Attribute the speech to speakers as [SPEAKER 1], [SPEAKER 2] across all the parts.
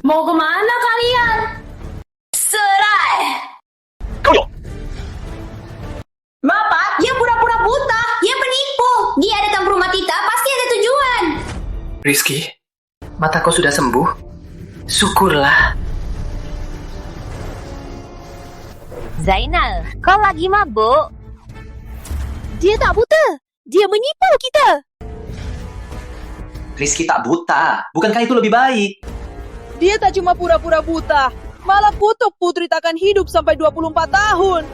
[SPEAKER 1] Mau kemana kalian? Serai! Bapak, dia pura-pura buta. Dia penipu. Dia datang ke rumah kita, pasti ada tujuan.
[SPEAKER 2] Rizky, mata kau sudah sembuh? Syukurlah.
[SPEAKER 3] Zainal, kau lagi mabuk?
[SPEAKER 4] Dia tak buta. Dia menipu kita.
[SPEAKER 2] Rizky tak buta. Bukankah itu lebih baik?
[SPEAKER 4] Dia tak cuma pura-pura buta. Malah kutuk Putri takkan hidup sampai 24 tahun.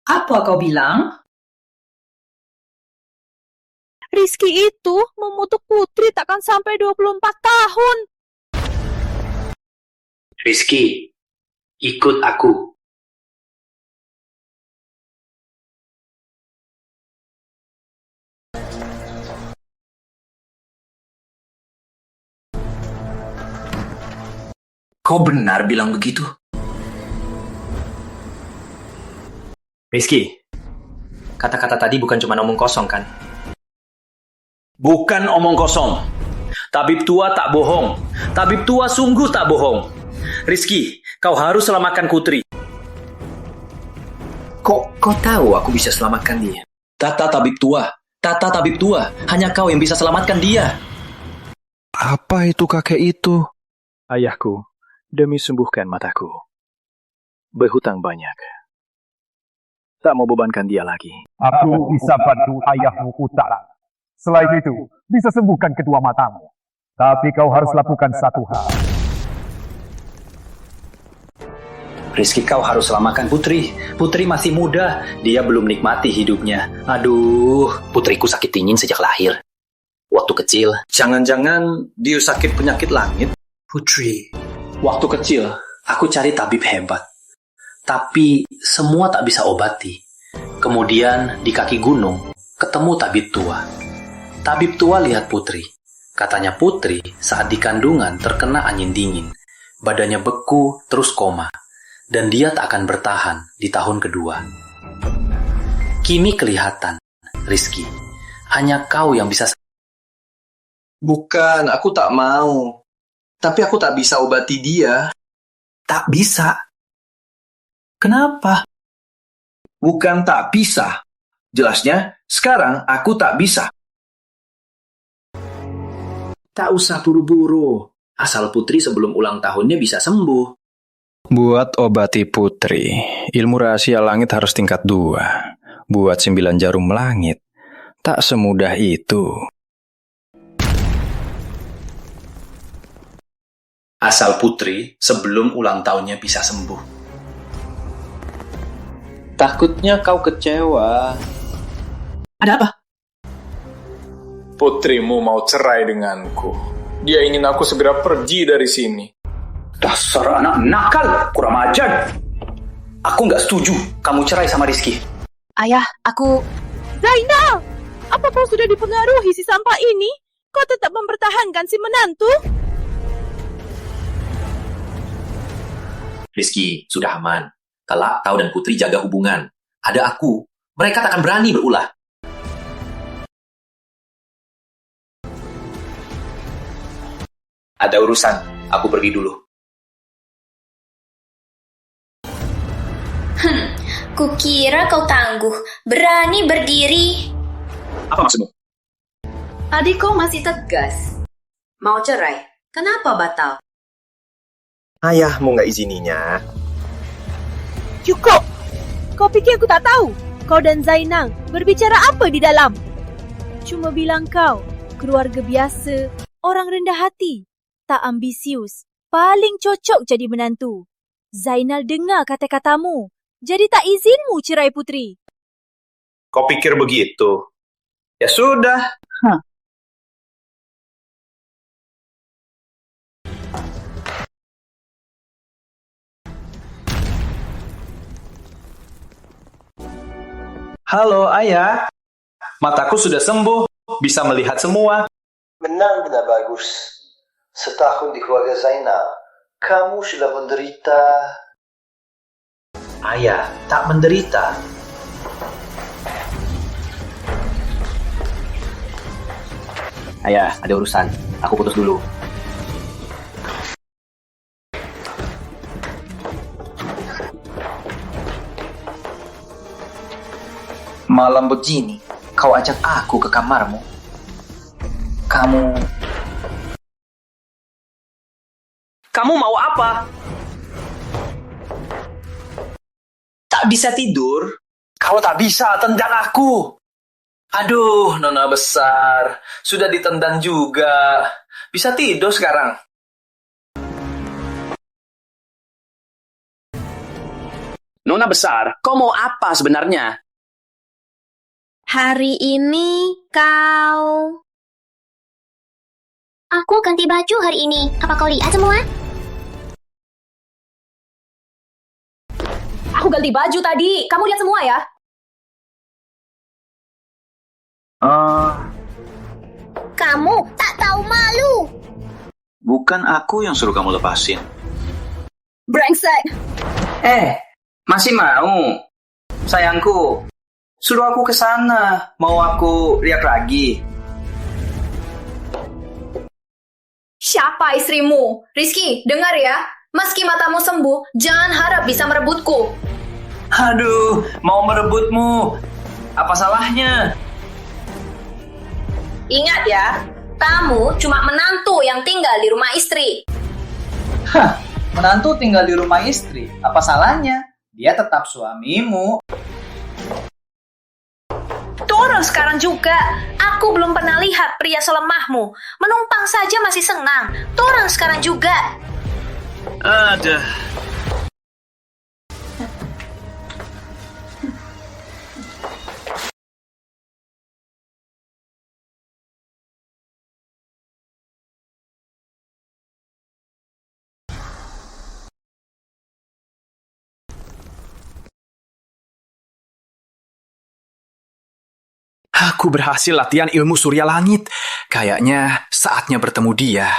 [SPEAKER 5] Apa kau bilang?
[SPEAKER 4] Rizky itu mengutuk Putri takkan sampai 24 tahun.
[SPEAKER 2] Rizky, ikut aku. Kau benar bilang begitu? Rizky, kata-kata tadi bukan cuma omong kosong kan?
[SPEAKER 6] Bukan omong kosong. Tabib tua tak bohong. Tabib tua sungguh tak bohong. Rizky, kau harus selamatkan Putri.
[SPEAKER 2] Kau tahu aku bisa selamatkan dia?
[SPEAKER 6] Tata tabib tua. Tata tabib tua. Hanya kau yang bisa selamatkan dia.
[SPEAKER 7] Apa itu kakek itu?
[SPEAKER 8] Ayahku, demi sembuhkan mataku. Berhutang banyak. Tak mau bebankan dia lagi.
[SPEAKER 9] Aku bisa bantu ayahmu utara. Selain itu, bisa sembuhkan kedua matamu. Tapi kau harus lakukan satu hal.
[SPEAKER 6] Rizky, kau harus selamatkan Putri. Putri masih muda. Dia belum nikmati hidupnya. Aduh, putriku sakit dingin sejak lahir. Waktu kecil. Jangan-jangan dia sakit penyakit langit.
[SPEAKER 2] Putri,
[SPEAKER 6] Waktu kecil, aku cari tabib hebat. Tapi semua tak bisa obati. Kemudian di kaki gunung, ketemu tabib tua. Tabib tua lihat Putri. Katanya Putri saat di kandungan terkena angin dingin. Badannya beku terus koma. Dan dia tak akan bertahan di tahun kedua. Kini kelihatan, Rizky. Hanya kau yang bisa.
[SPEAKER 2] bukan, aku tak mau. Tapi aku tak bisa obati dia.
[SPEAKER 6] Tak bisa. Kenapa?
[SPEAKER 2] Bukan tak bisa. Jelasnya, sekarang aku tak bisa. Tak usah buru-buru. Asal Putri sebelum ulang tahunnya bisa sembuh.
[SPEAKER 8] Buat obati Putri, ilmu rahasia langit harus tingkat 2. Buat 9 jarum langit, tak semudah itu.
[SPEAKER 6] Asal Putri sebelum ulang tahunnya bisa sembuh. Takutnya kau kecewa.
[SPEAKER 2] Ada apa?
[SPEAKER 10] Putrimu mau cerai denganku. Dia ingin aku segera pergi dari sini.
[SPEAKER 6] Dasar anak nakal, kurang ajar. Aku nggak setuju kamu cerai sama Rizky.
[SPEAKER 4] Ayah, aku... Zainal! Apa kau sudah dipengaruhi si sampah ini? Kau tetap mempertahankan si menantu?
[SPEAKER 2] Rizky, sudah aman. Kelak kau dan Putri jaga hubungan. Ada aku. Mereka takkan berani berulah. Ada urusan. Aku pergi dulu.
[SPEAKER 1] Kukira kau tangguh, berani berdiri.
[SPEAKER 6] Apa maksudmu?
[SPEAKER 1] Adik kau masih tegas. Mau cerai? Kenapa batal?
[SPEAKER 7] Ayahmu nggak izininya.
[SPEAKER 4] Cukup! Kau pikir aku tak tahu? Kau dan Zainal berbicara apa di dalam? Cuma bilang kau, keluarga biasa, orang rendah hati, tak ambisius, paling cocok jadi menantu. Zainal dengar kata-katamu, jadi tak izinmu cerai Putri.
[SPEAKER 9] Kau pikir begitu? Ya sudah.
[SPEAKER 6] Halo, Ayah. Mataku sudah sembuh. Bisa melihat semua.
[SPEAKER 11] Benar-benar bagus. Setahun di keluarga Zainal, kamu sudah menderita.
[SPEAKER 2] Ayah, tak menderita.
[SPEAKER 12] Ayah, ada urusan. Aku putus dulu.
[SPEAKER 6] Malam begini, kau ajak aku ke kamarmu. Kamu mau apa? Tak bisa tidur? Kalau tak bisa, tendang aku. Aduh, Nona besar. Sudah ditendang juga. Bisa tidur sekarang. Nona besar, kau mau apa sebenarnya?
[SPEAKER 1] Hari ini kau... Aku ganti baju hari ini. Apa kau lihat semua?
[SPEAKER 4] Aku ganti baju tadi. Kamu lihat semua ya?
[SPEAKER 1] Kamu tak tahu malu.
[SPEAKER 6] Bukan aku yang suruh kamu lepasin.
[SPEAKER 4] Brengsek.
[SPEAKER 6] Masih mau? Sayangku, suruh aku ke sana. Mau aku lihat lagi?
[SPEAKER 4] Siapa istrimu? Rizky, dengar ya. Meski matamu sembuh, jangan harap bisa merebutku.
[SPEAKER 6] Aduh, mau merebutmu. Apa salahnya?
[SPEAKER 4] Ingat ya, kamu cuma menantu yang tinggal di rumah istri.
[SPEAKER 3] Menantu tinggal di rumah istri, apa salahnya? Dia tetap suamimu.
[SPEAKER 4] Turun sekarang juga. Aku belum pernah lihat pria selemahmu. Menumpang saja masih senang. Turun sekarang juga.
[SPEAKER 6] Ada.
[SPEAKER 8] Aku berhasil latihan ilmu surya langit. Kayaknya saatnya bertemu dia.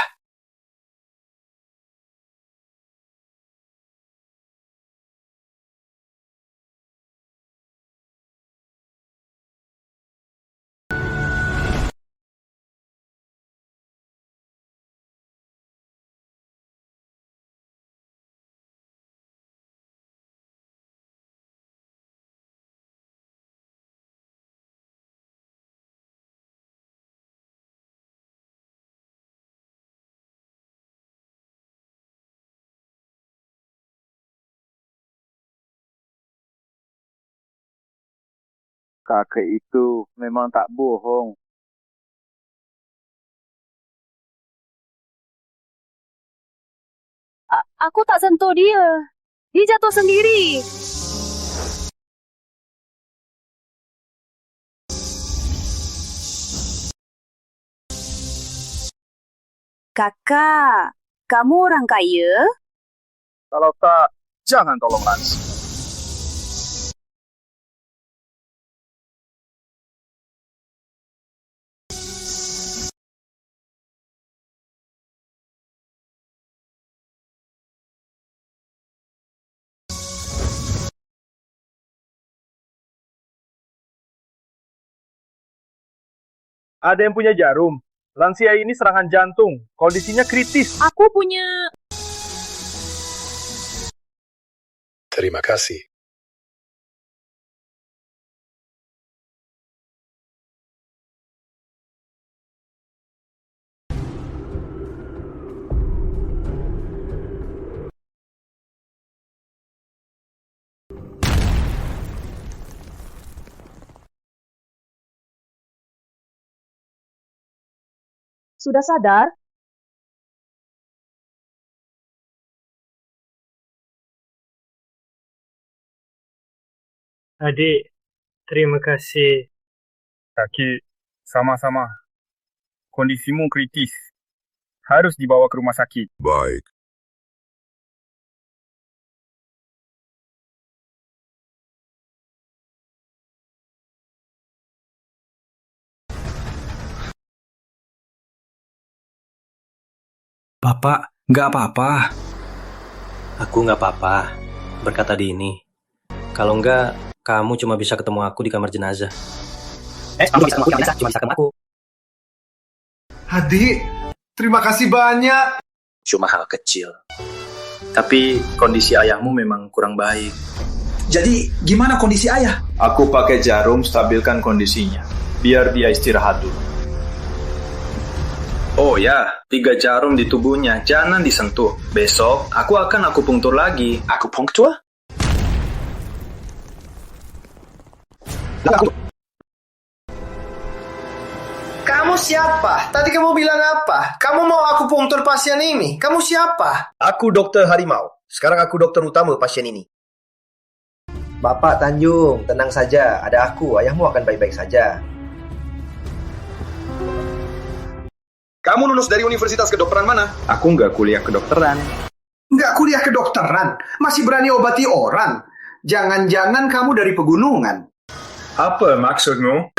[SPEAKER 9] Kakek itu memang tak bohong.
[SPEAKER 4] Aku tak sentuh dia. Dia jatuh sendiri. Kakak, kamu orang kaya?
[SPEAKER 9] Kalau tak, jangan tolong Lans. Ada yang punya jarum. Lansia ini serangan jantung. Kondisinya kritis.
[SPEAKER 4] Aku punya...
[SPEAKER 9] Terima kasih.
[SPEAKER 4] Sudah sadar?
[SPEAKER 12] Adik, terima kasih.
[SPEAKER 9] Kaki, sama-sama. Kondisimu kritis. Harus dibawa ke rumah sakit. Baik.
[SPEAKER 8] Bapak, nggak apa-apa.
[SPEAKER 6] Aku nggak apa-apa, berkata Dini. Kalau enggak, kamu cuma bisa ketemu aku di kamar jenazah. Kamu bisa ketemu aku, cuma bisa ketemu aku.
[SPEAKER 9] Adik, terima kasih banyak.
[SPEAKER 6] Cuma hal kecil. Tapi kondisi ayahmu memang kurang baik.
[SPEAKER 13] Jadi, gimana kondisi ayah?
[SPEAKER 10] Aku pakai jarum stabilkan kondisinya. Biar dia istirahat dulu.
[SPEAKER 8] Oh ya, 3 jarum di tubuhnya, jangan disentuh. Besok, aku akan akupunktur lagi.
[SPEAKER 7] Akupunktur?
[SPEAKER 14] Kamu siapa? Tadi kamu bilang apa? Kamu mau akupunktur pasien ini? Kamu siapa?
[SPEAKER 7] Aku dokter harimau. Sekarang aku dokter utama pasien ini. Bapak Tanjung, tenang saja. Ada aku, ayahmu akan baik-baik saja.
[SPEAKER 13] Kamu lulus dari universitas kedokteran mana?
[SPEAKER 8] Aku nggak kuliah kedokteran.
[SPEAKER 14] Nggak kuliah kedokteran? Masih berani obati orang? Jangan-jangan kamu dari pegunungan?
[SPEAKER 8] Apa maksudmu?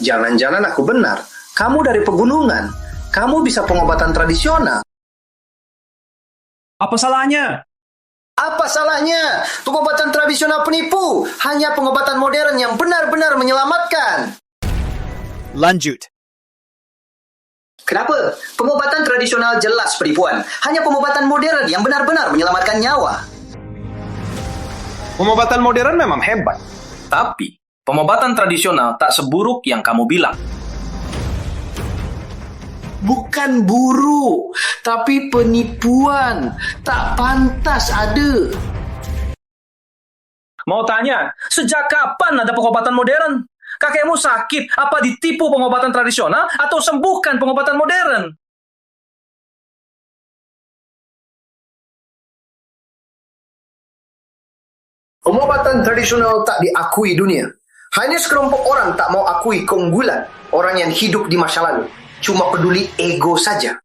[SPEAKER 14] Jangan-jangan aku benar. Kamu dari pegunungan. Kamu bisa pengobatan tradisional.
[SPEAKER 8] Apa salahnya?
[SPEAKER 14] Apa salahnya? Pengobatan tradisional penipu. Hanya pengobatan modern yang benar-benar menyelamatkan.
[SPEAKER 7] Lanjut.
[SPEAKER 14] Kenapa? Pengobatan tradisional jelas penipuan. Hanya pengobatan modern yang benar-benar menyelamatkan nyawa.
[SPEAKER 13] Pengobatan modern memang hebat.
[SPEAKER 6] Tapi, pengobatan tradisional tak seburuk yang kamu bilang.
[SPEAKER 14] Bukan buruk, tapi penipuan. Tak pantas ada.
[SPEAKER 6] Mau tanya, sejak kapan ada pengobatan modern? Kakekmu sakit, apa ditipu pengobatan tradisional atau sembuhkan pengobatan modern?
[SPEAKER 14] Pengobatan tradisional tak diakui dunia. Hanya sekelompok orang tak mau akui keunggulan orang yang hidup di masa lalu. Cuma peduli ego saja.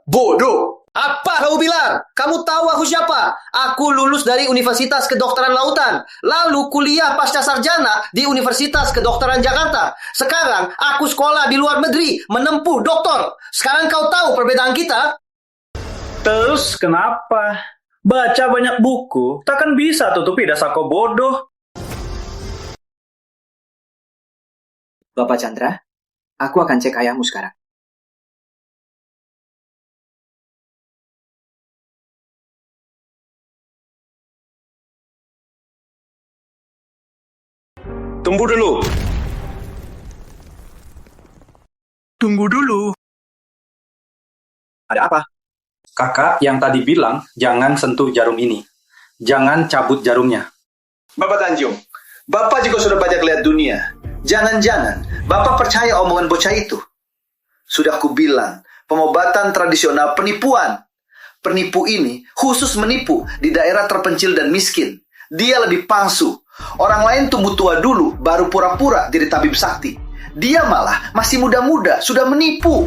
[SPEAKER 14] Bodoh! Apa kau bilang? Kamu tahu aku siapa? Aku lulus dari Universitas Kedokteran Lautan. Lalu kuliah pasca sarjana di Universitas Kedokteran Jakarta. Sekarang aku sekolah di luar negeri menempuh doktor. Sekarang kau tahu perbedaan kita?
[SPEAKER 6] Terus kenapa? Baca banyak buku, takkan bisa tutupi dasar kau bodoh.
[SPEAKER 3] Bapak Chandra, aku akan cek ayahmu sekarang.
[SPEAKER 13] Tunggu dulu.
[SPEAKER 8] Tunggu dulu.
[SPEAKER 7] Ada apa?
[SPEAKER 8] Kakak yang tadi bilang, jangan sentuh jarum ini. Jangan cabut jarumnya.
[SPEAKER 14] Bapak Tanjung, Bapak juga sudah banyak lihat dunia. Jangan-jangan Bapak percaya omongan bocah itu. Sudah aku bilang, pengobatan tradisional penipuan. Penipu ini khusus menipu di daerah terpencil dan miskin. Dia lebih palsu. Orang lain tunggu tua dulu, baru pura-pura jadi tabib sakti. Dia malah masih muda-muda, sudah menipu.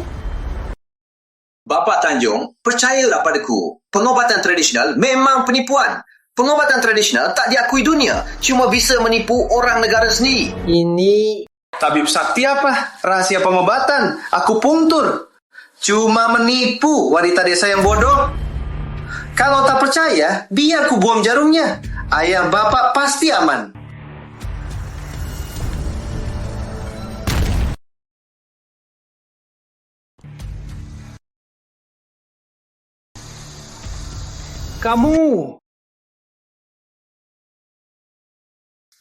[SPEAKER 2] Bapak Tanjung, percayalah padaku. Pengobatan tradisional memang penipuan. Pengobatan tradisional tak diakui dunia. Cuma bisa menipu orang negara sendiri.
[SPEAKER 14] Ini tabib sakti apa? Rahasia pengobatan, akupunktur. Cuma menipu wanita desa yang bodoh. Kalau tak percaya, biar ku buang jarumnya. Ayah Bapak pasti aman.
[SPEAKER 13] Kamu.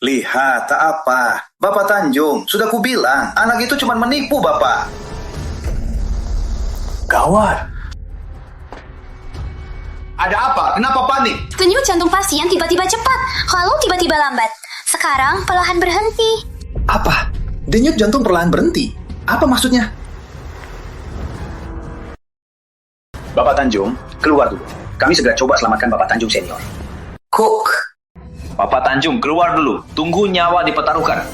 [SPEAKER 14] Lihat, tak apa. Bapak Tanjung, sudah ku bilang, anak itu cuma menipu Bapak.
[SPEAKER 13] Gawat. Ada apa? Kenapa panik?
[SPEAKER 1] Denyut jantung pasien tiba-tiba cepat, lalu tiba-tiba lambat. Sekarang perlahan berhenti.
[SPEAKER 13] Apa? Denyut jantung perlahan berhenti? Apa maksudnya?
[SPEAKER 6] Bapak Tanjung, keluar dulu. Kami segera coba selamatkan Bapak Tanjung senior.
[SPEAKER 14] Kok?
[SPEAKER 6] Bapak Tanjung, keluar dulu. Tunggu nyawa dipertaruhkan.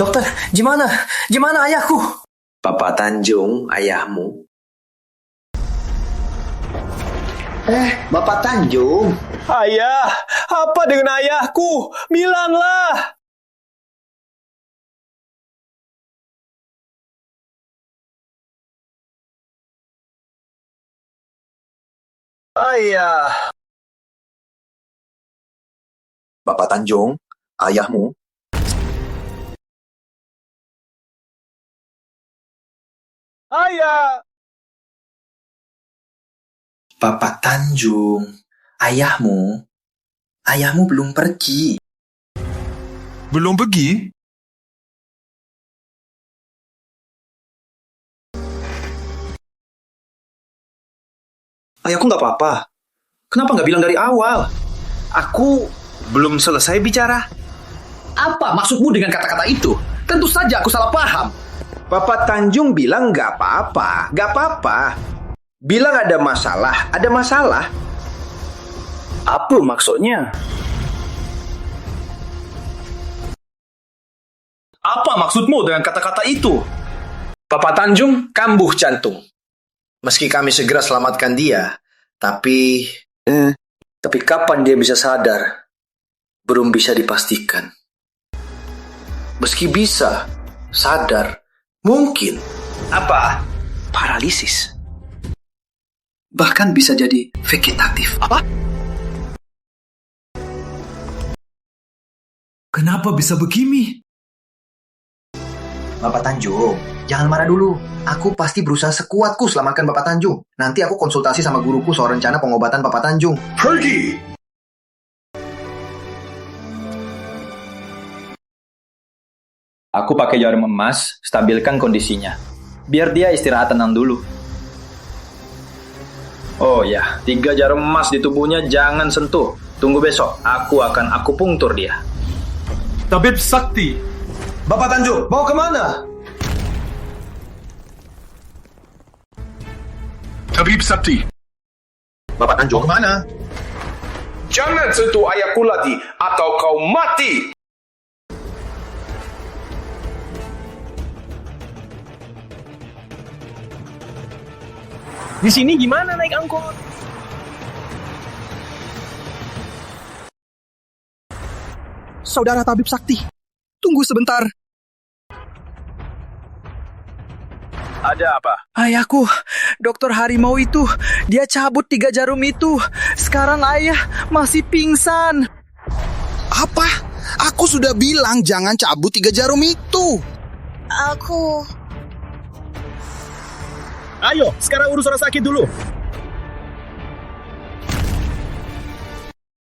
[SPEAKER 14] Dokter, gimana? Gimana ayahku?
[SPEAKER 2] Bapak Tanjung, ayahmu.
[SPEAKER 14] Bapak Tanjung.
[SPEAKER 13] Ayah, apa dengan ayahku? Bilanglah. Ayah.
[SPEAKER 7] Bapak Tanjung, ayahmu
[SPEAKER 9] Ayah!
[SPEAKER 13] Bapak Tanjung, ayahmu belum pergi.
[SPEAKER 9] Belum pergi?
[SPEAKER 7] Ayahku nggak apa-apa. Kenapa nggak bilang dari awal? Aku belum selesai bicara.
[SPEAKER 14] Apa maksudmu dengan kata-kata itu? Tentu saja aku salah paham.
[SPEAKER 7] Bapak Tanjung bilang nggak apa-apa, nggak apa-apa. Bilang ada masalah, ada masalah.
[SPEAKER 6] Apa maksudnya?
[SPEAKER 14] Apa maksudmu dengan kata-kata itu?
[SPEAKER 7] Bapak Tanjung kambuh jantung. Meski kami segera selamatkan dia, tapi kapan dia bisa sadar? Belum bisa dipastikan. Meski bisa sadar, mungkin paralisis.
[SPEAKER 14] Bahkan bisa jadi vegetatif.
[SPEAKER 13] Apa? Kenapa bisa begini?
[SPEAKER 7] Bapak Tanjung, jangan marah dulu. Aku pasti berusaha sekuatku selamatkan Bapak Tanjung. Nanti aku konsultasi sama guruku soal rencana pengobatan Bapak Tanjung.
[SPEAKER 9] Pergi!
[SPEAKER 8] Aku pakai jarum emas, stabilkan kondisinya. Biar dia istirahat tenang dulu. Oh ya, 3 jarum emas di tubuhnya jangan sentuh. Tunggu besok, aku akan akupunktur dia.
[SPEAKER 9] Tabib Sakti!
[SPEAKER 7] Bapak Tanjung, mau kemana?
[SPEAKER 9] Tabib Sakti!
[SPEAKER 7] Bapak Tanjung, mau kemana?
[SPEAKER 10] Jangan sentuh ayahku lagi, atau kau mati!
[SPEAKER 12] Di sini gimana naik angkot?
[SPEAKER 13] Saudara Tabib Sakti, tunggu sebentar.
[SPEAKER 8] Ada apa?
[SPEAKER 13] Ayahku, Dokter Harimau itu, dia cabut 3 jarum itu. Sekarang ayah masih pingsan.
[SPEAKER 15] Apa? Aku sudah bilang jangan cabut 3 jarum itu.
[SPEAKER 9] Ayo, sekarang urus orang sakit dulu.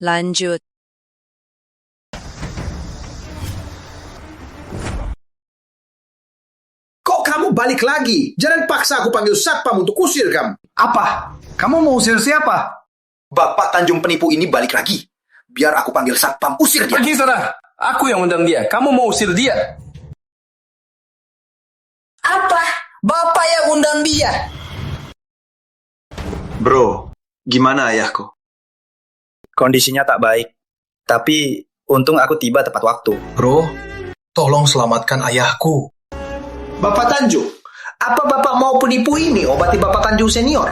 [SPEAKER 4] Lanjut.
[SPEAKER 7] Kok kamu balik lagi? Jangan paksa aku panggil satpam untuk usir kamu.
[SPEAKER 14] Apa? Kamu mau usir siapa?
[SPEAKER 7] Bapak Tanjung penipu ini balik lagi. Biar aku panggil satpam usir dia.
[SPEAKER 14] Pergi sana. Aku yang undang dia. Kamu mau usir dia? Apa? Bapak yang undang dia.
[SPEAKER 7] Bro, gimana ayahku?
[SPEAKER 8] Kondisinya tak baik. Tapi untung aku tiba tepat waktu.
[SPEAKER 13] Bro, tolong selamatkan ayahku.
[SPEAKER 7] Bapak Tanjung, apa Bapak mau penipu ini obati Bapak Tanjung senior?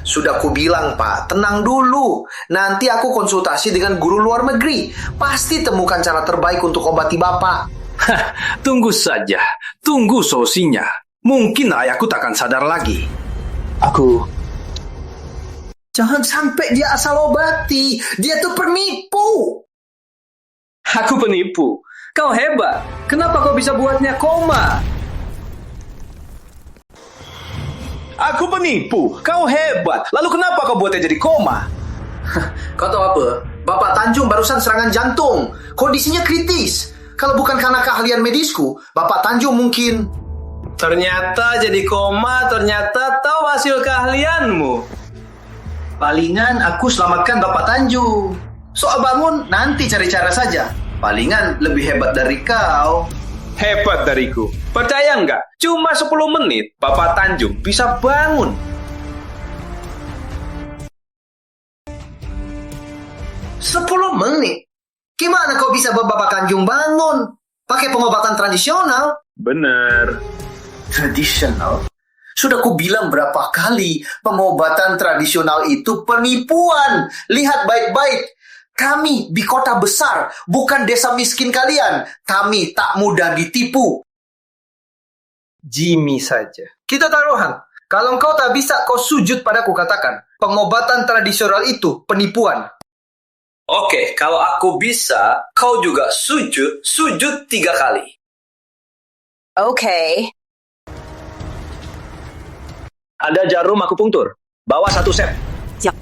[SPEAKER 7] Sudah ku bilang Pak, tenang dulu. Nanti aku konsultasi dengan guru luar negeri. Pasti temukan cara terbaik untuk obati Bapak.
[SPEAKER 14] Tunggu saja. Tunggu solusinya. Mungkin ayahku takkan sadar lagi.
[SPEAKER 7] Jangan sampai dia asal obati. Dia tuh penipu.
[SPEAKER 14] Aku penipu. Kau hebat. Kenapa kau bisa buatnya koma? Aku penipu. Kau hebat. Lalu kenapa kau buatnya jadi koma?
[SPEAKER 7] Kau tahu apa? Bapak Tanjung barusan serangan jantung. Kondisinya kritis. Kalau bukan karena keahlian medisku, Bapak Tanjung mungkin...
[SPEAKER 14] Ternyata jadi koma, ternyata tahu hasil keahlianmu.
[SPEAKER 7] Palingan aku selamatkan Bapak Tanjung. Soal bangun, nanti cari cara saja. Palingan lebih hebat dari kau.
[SPEAKER 14] Hebat dariku. Percaya nggak? Cuma 10 menit, Bapak Tanjung bisa bangun.
[SPEAKER 7] Sepuluh menit? Gimana kau bisa Bapak Tanjung bangun? Pakai pengobatan tradisional?
[SPEAKER 14] Bener.
[SPEAKER 7] Tradisional? Sudah ku bilang berapa kali, pengobatan tradisional itu penipuan. Lihat baik-baik. Kami di kota besar, bukan desa miskin kalian. Kami tak mudah ditipu.
[SPEAKER 12] Jimmy saja.
[SPEAKER 7] Kita taruhan. Kalau kau tak bisa, kau sujud padaku katakan. Pengobatan tradisional itu penipuan.
[SPEAKER 14] Oke, kalau aku bisa, kau juga sujud 3 kali.
[SPEAKER 4] Okay.
[SPEAKER 12] Ada jarum akupunktur. Bawa 1 set.
[SPEAKER 4] Siap.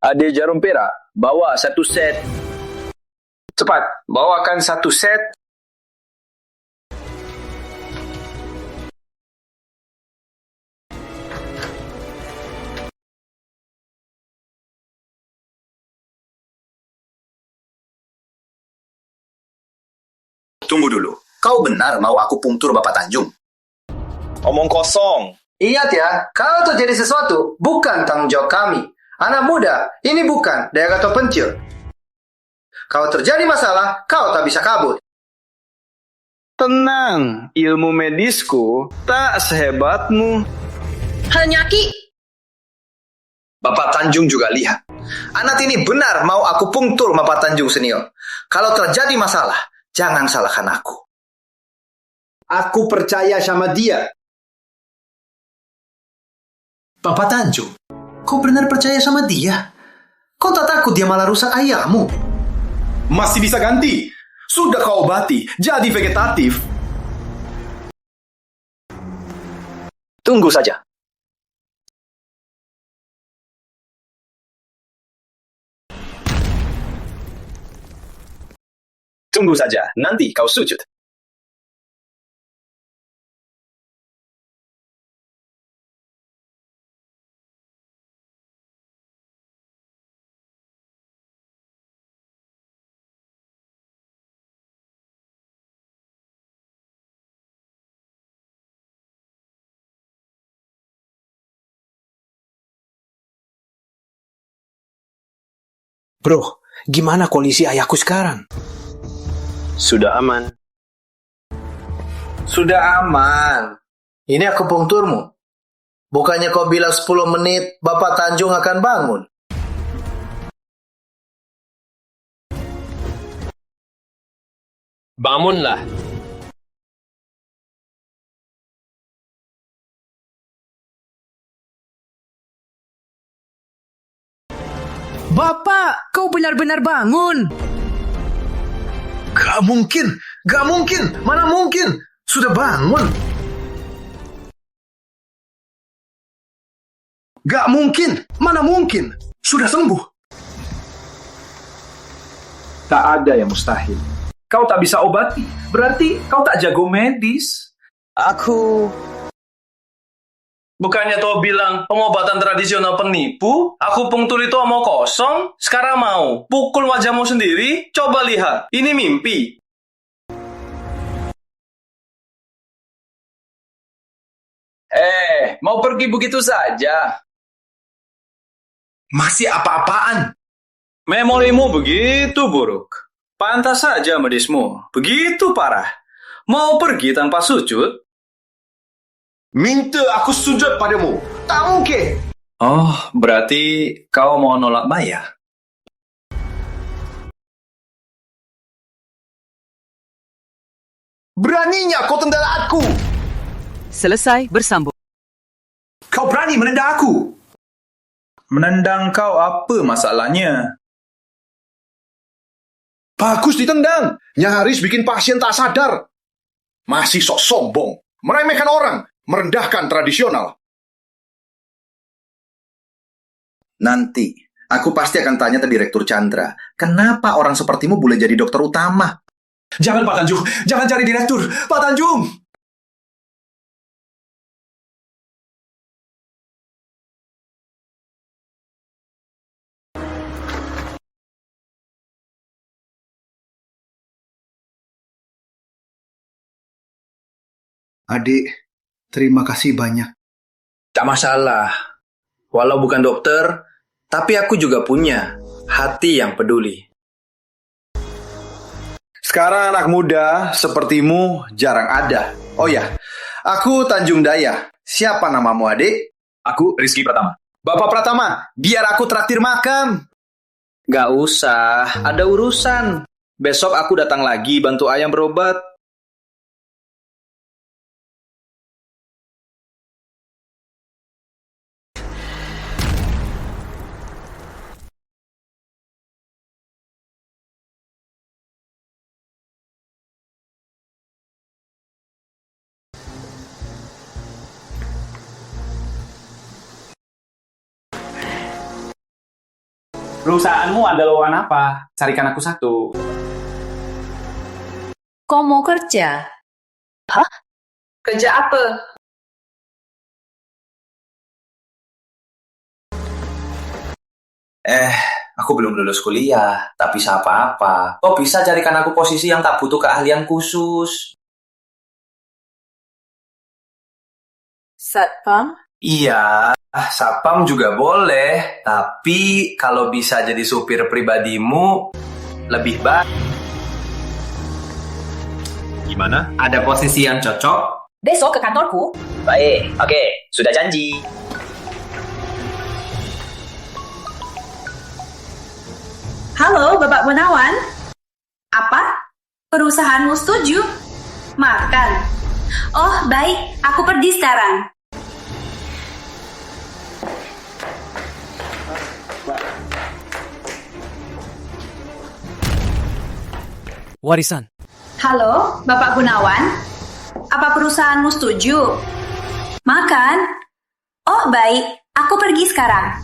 [SPEAKER 12] Ada jarum perak. Bawa 1 set.
[SPEAKER 10] Cepat, bawakan 1 set.
[SPEAKER 7] Tunggu dulu. Kau benar mau aku pungtur Bapak Tanjung?
[SPEAKER 10] Omong kosong.
[SPEAKER 16] Ingat ya, kalau terjadi sesuatu, bukan tanggung jawab kami. Anak muda, ini bukan daerah terpencil. Kalau terjadi masalah, kau tak bisa kabur.
[SPEAKER 12] Tenang, ilmu medisku tak sehebatmu.
[SPEAKER 1] Hanya Ki.
[SPEAKER 2] Bapak Tanjung juga lihat. Anak ini benar mau aku pungtur Bapak Tanjung senior. Kalau terjadi masalah, jangan salahkan aku.
[SPEAKER 16] Aku percaya sama dia.
[SPEAKER 7] Bapak Tanjung, kau benar percaya sama dia? Kau tak takut dia malah rusak ayahmu?
[SPEAKER 10] Masih bisa ganti. Sudah kau obati, jadi vegetatif.
[SPEAKER 12] Tunggu saja. Tunggu saja, nanti kau sujud.
[SPEAKER 13] Bro, gimana kondisi ayahku sekarang?
[SPEAKER 12] Sudah aman.
[SPEAKER 7] Sudah aman. Ini aku pungturmu. Bukannya kau bilang 10 menit Bapak Tanjung akan bangun?
[SPEAKER 12] Bangunlah.
[SPEAKER 13] Bapak, kau benar-benar bangun.
[SPEAKER 7] Gak mungkin, gak mungkin, mana mungkin? Sudah bangun.
[SPEAKER 10] Gak mungkin, mana mungkin? Sudah sembuh. Tak ada yang mustahil. Kau tak bisa obati, berarti kau tak jago medis.
[SPEAKER 6] Bukannya kau bilang pengobatan tradisional penipu? Aku pungtur itu omong kosong. Sekarang mau pukul wajahmu sendiri? Coba lihat, ini mimpi.
[SPEAKER 12] Mau pergi begitu saja?
[SPEAKER 10] Masih apa-apaan?
[SPEAKER 6] Memorimu begitu buruk. Pantas saja medismu begitu parah. Mau pergi tanpa sujud?
[SPEAKER 10] Minta aku sujud padamu. Tak mungkin.
[SPEAKER 6] Oh, berarti kau mau nolak bayar?
[SPEAKER 10] Beraninya kau tendang aku.
[SPEAKER 13] Selesai bersambung.
[SPEAKER 10] Kau berani menendang aku.
[SPEAKER 17] Menendang kau apa masalahnya?
[SPEAKER 10] Bagus ditendang. Nyaris bikin pasien tak sadar. Masih sok sombong. Meremehkan orang. Merendahkan tradisional.
[SPEAKER 7] Nanti, aku pasti akan tanya ke Direktur Chandra, kenapa orang sepertimu boleh jadi dokter utama?
[SPEAKER 10] Jangan Pak Tanjung, jangan cari direktur. Pak Tanjung!
[SPEAKER 7] Adik, terima kasih banyak.
[SPEAKER 6] Tak masalah. Walau bukan dokter, tapi aku juga punya hati yang peduli.
[SPEAKER 14] Sekarang anak muda sepertimu jarang ada. Oh ya, aku Tanjung Daya. Siapa namamu, adik?
[SPEAKER 10] Aku Rizky Pratama.
[SPEAKER 14] Bapak Pratama, biar aku traktir makan.
[SPEAKER 6] Gak usah, ada urusan. Besok aku datang lagi bantu ayam berobat.
[SPEAKER 3] Perusahaanmu ada lowongan apa? Carikan aku satu.
[SPEAKER 5] Kau mau kerja?
[SPEAKER 3] Hah?
[SPEAKER 5] Kerja apa?
[SPEAKER 6] Aku belum lulus kuliah, tak bisa apa-apa. Kok bisa carikan aku posisi yang tak butuh keahlian khusus?
[SPEAKER 5] Satpam?
[SPEAKER 6] Iya, satpam juga boleh. Tapi kalau bisa jadi supir pribadimu, lebih baik.
[SPEAKER 12] Gimana?
[SPEAKER 3] Ada posisi yang cocok?
[SPEAKER 5] Besok ke kantorku?
[SPEAKER 6] Baik, oke, sudah janji.
[SPEAKER 1] Halo, Bapak Gunawan. Apa? Perusahaanmu setuju? Makan. Oh, baik. Aku pergi sekarang.
[SPEAKER 12] Warisan.
[SPEAKER 1] Halo, Bapak Gunawan. Apa perusahaanmu setuju? Makan. Oh, baik. Aku pergi sekarang.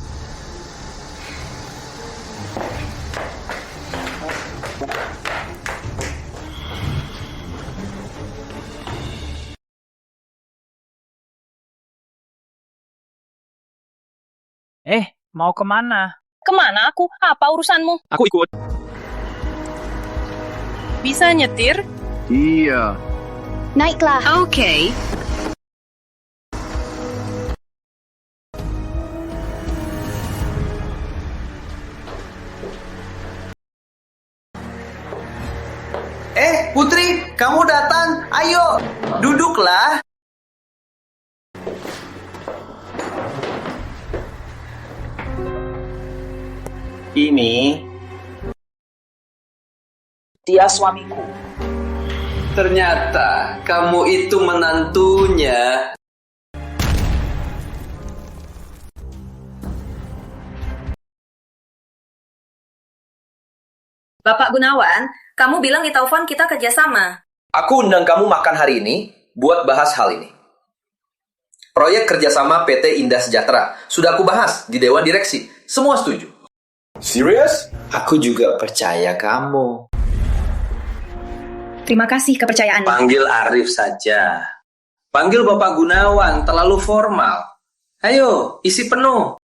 [SPEAKER 12] Mau kemana?
[SPEAKER 4] Kemana aku? Apa urusanmu?
[SPEAKER 12] Aku ikut.
[SPEAKER 4] Bisa nyetir?
[SPEAKER 10] Iya.
[SPEAKER 4] Naiklah.
[SPEAKER 5] Oke.
[SPEAKER 2] Putri, kamu datang. Ayo, duduklah.
[SPEAKER 6] Ini dia suamiku.
[SPEAKER 2] Ternyata kamu itu menantunya.
[SPEAKER 5] Bapak Gunawan, kamu bilang di telepon kita kerjasama.
[SPEAKER 2] Aku undang kamu makan hari ini buat bahas hal ini. Proyek kerjasama PT Indah Sejahtera sudah aku bahas di Dewan Direksi. Semua setuju.
[SPEAKER 10] Serius?
[SPEAKER 6] Aku juga percaya kamu.
[SPEAKER 5] Terima kasih kepercayaanmu.
[SPEAKER 6] Panggil Arif saja. Panggil Bapak Gunawan, terlalu formal. Ayo, isi penuh.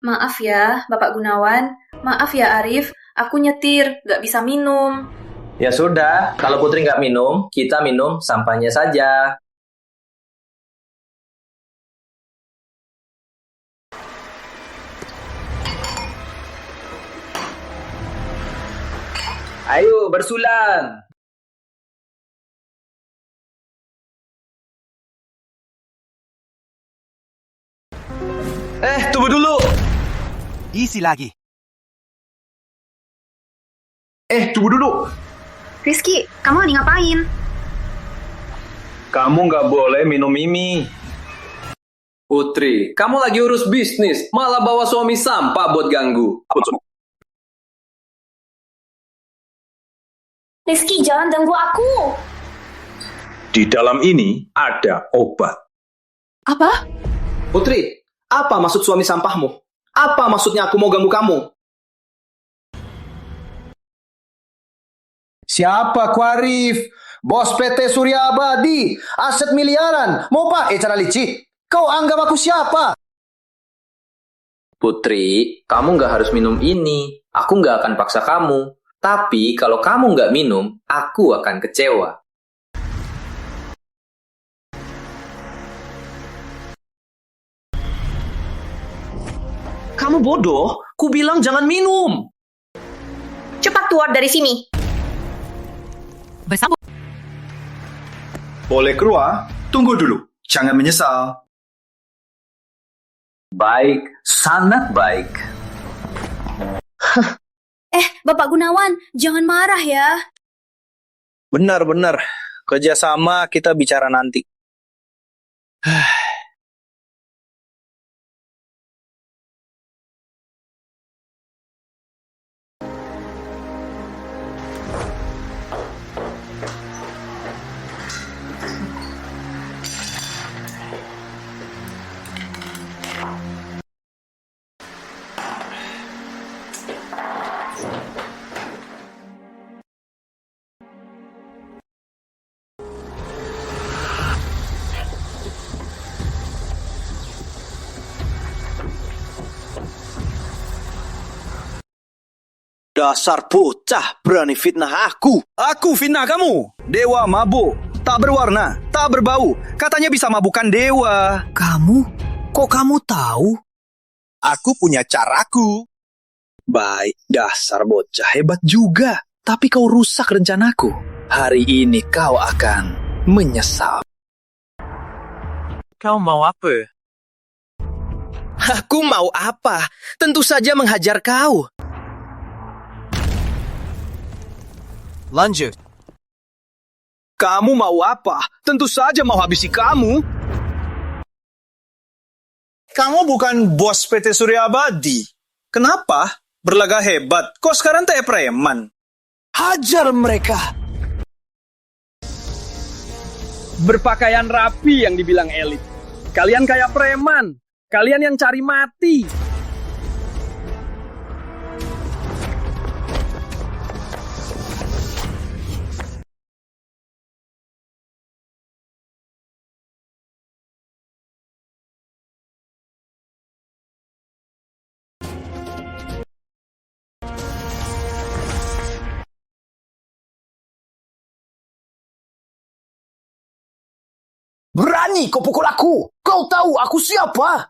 [SPEAKER 5] Maaf ya, Bapak Gunawan. Maaf ya, Arif. Aku nyetir, gak bisa minum.
[SPEAKER 6] Ya sudah, kalau Putri nggak minum, kita minum sampahnya saja. Ayo, bersulang.
[SPEAKER 12] Tunggu dulu. Isi lagi.
[SPEAKER 10] Tunggu dulu.
[SPEAKER 1] Rizky, kamu lagi ngapain?
[SPEAKER 8] Kamu nggak boleh minum ini.
[SPEAKER 2] Putri, kamu lagi urus bisnis, malah bawa suami sampah buat ganggu.
[SPEAKER 1] Rizky, jangan ganggu aku.
[SPEAKER 17] Di dalam ini ada obat.
[SPEAKER 5] Apa?
[SPEAKER 2] Putri, apa maksud suami sampahmu? Apa maksudnya aku mau ganggu kamu?
[SPEAKER 7] Siapa Kuarif? Bos PT Surya Abadi, aset miliaran, mau pakai cara licik? Kau anggap aku siapa?
[SPEAKER 6] Putri, kamu nggak harus minum ini. Aku nggak akan paksa kamu. Tapi kalau kamu nggak minum, aku akan kecewa.
[SPEAKER 2] Kamu bodoh, ku bilang jangan minum.
[SPEAKER 1] Cepat keluar dari sini.
[SPEAKER 5] Bersambung.
[SPEAKER 10] Boleh keluar? Tunggu dulu. Jangan menyesal.
[SPEAKER 6] Baik, sangat baik.
[SPEAKER 1] Bapak Gunawan, jangan marah ya.
[SPEAKER 13] Benar. Kerjasama kita bicara nanti. Dasar bocah berani fitnah aku. Aku fitnah kamu? Dewa mabuk, tak berwarna, tak berbau. Katanya bisa mabukkan dewa. Kamu? Kok kamu tahu? Aku punya caraku. Baik, dasar bocah hebat juga. Tapi kau rusak rencanaku. Hari ini kau akan menyesal. Kau mau apa? Aku mau apa? Tentu saja menghajar kau. Lanjut. Kamu mau apa? Tentu saja mau habisi kamu. Kamu bukan bos PT Surya Abadi. Kenapa? Berlagak hebat. Kok sekarang teh preman? Hajar mereka.
[SPEAKER 12] Berpakaian rapi yang dibilang elit. Kalian kayak preman. Kalian yang cari mati.
[SPEAKER 13] Berani kau pukul aku. Kau tahu aku siapa?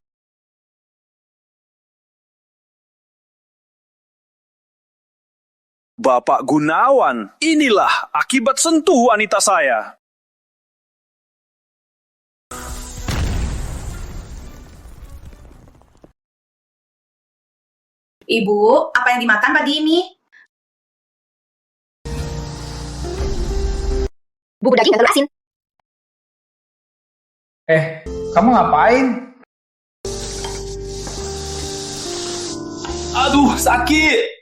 [SPEAKER 13] Bapak Gunawan, inilah akibat sentuh wanita saya.
[SPEAKER 1] Ibu, apa yang dimakan pagi ini? Bubur daging dan telur asin.
[SPEAKER 3] Kamu ngapain?
[SPEAKER 13] Aduh, sakit.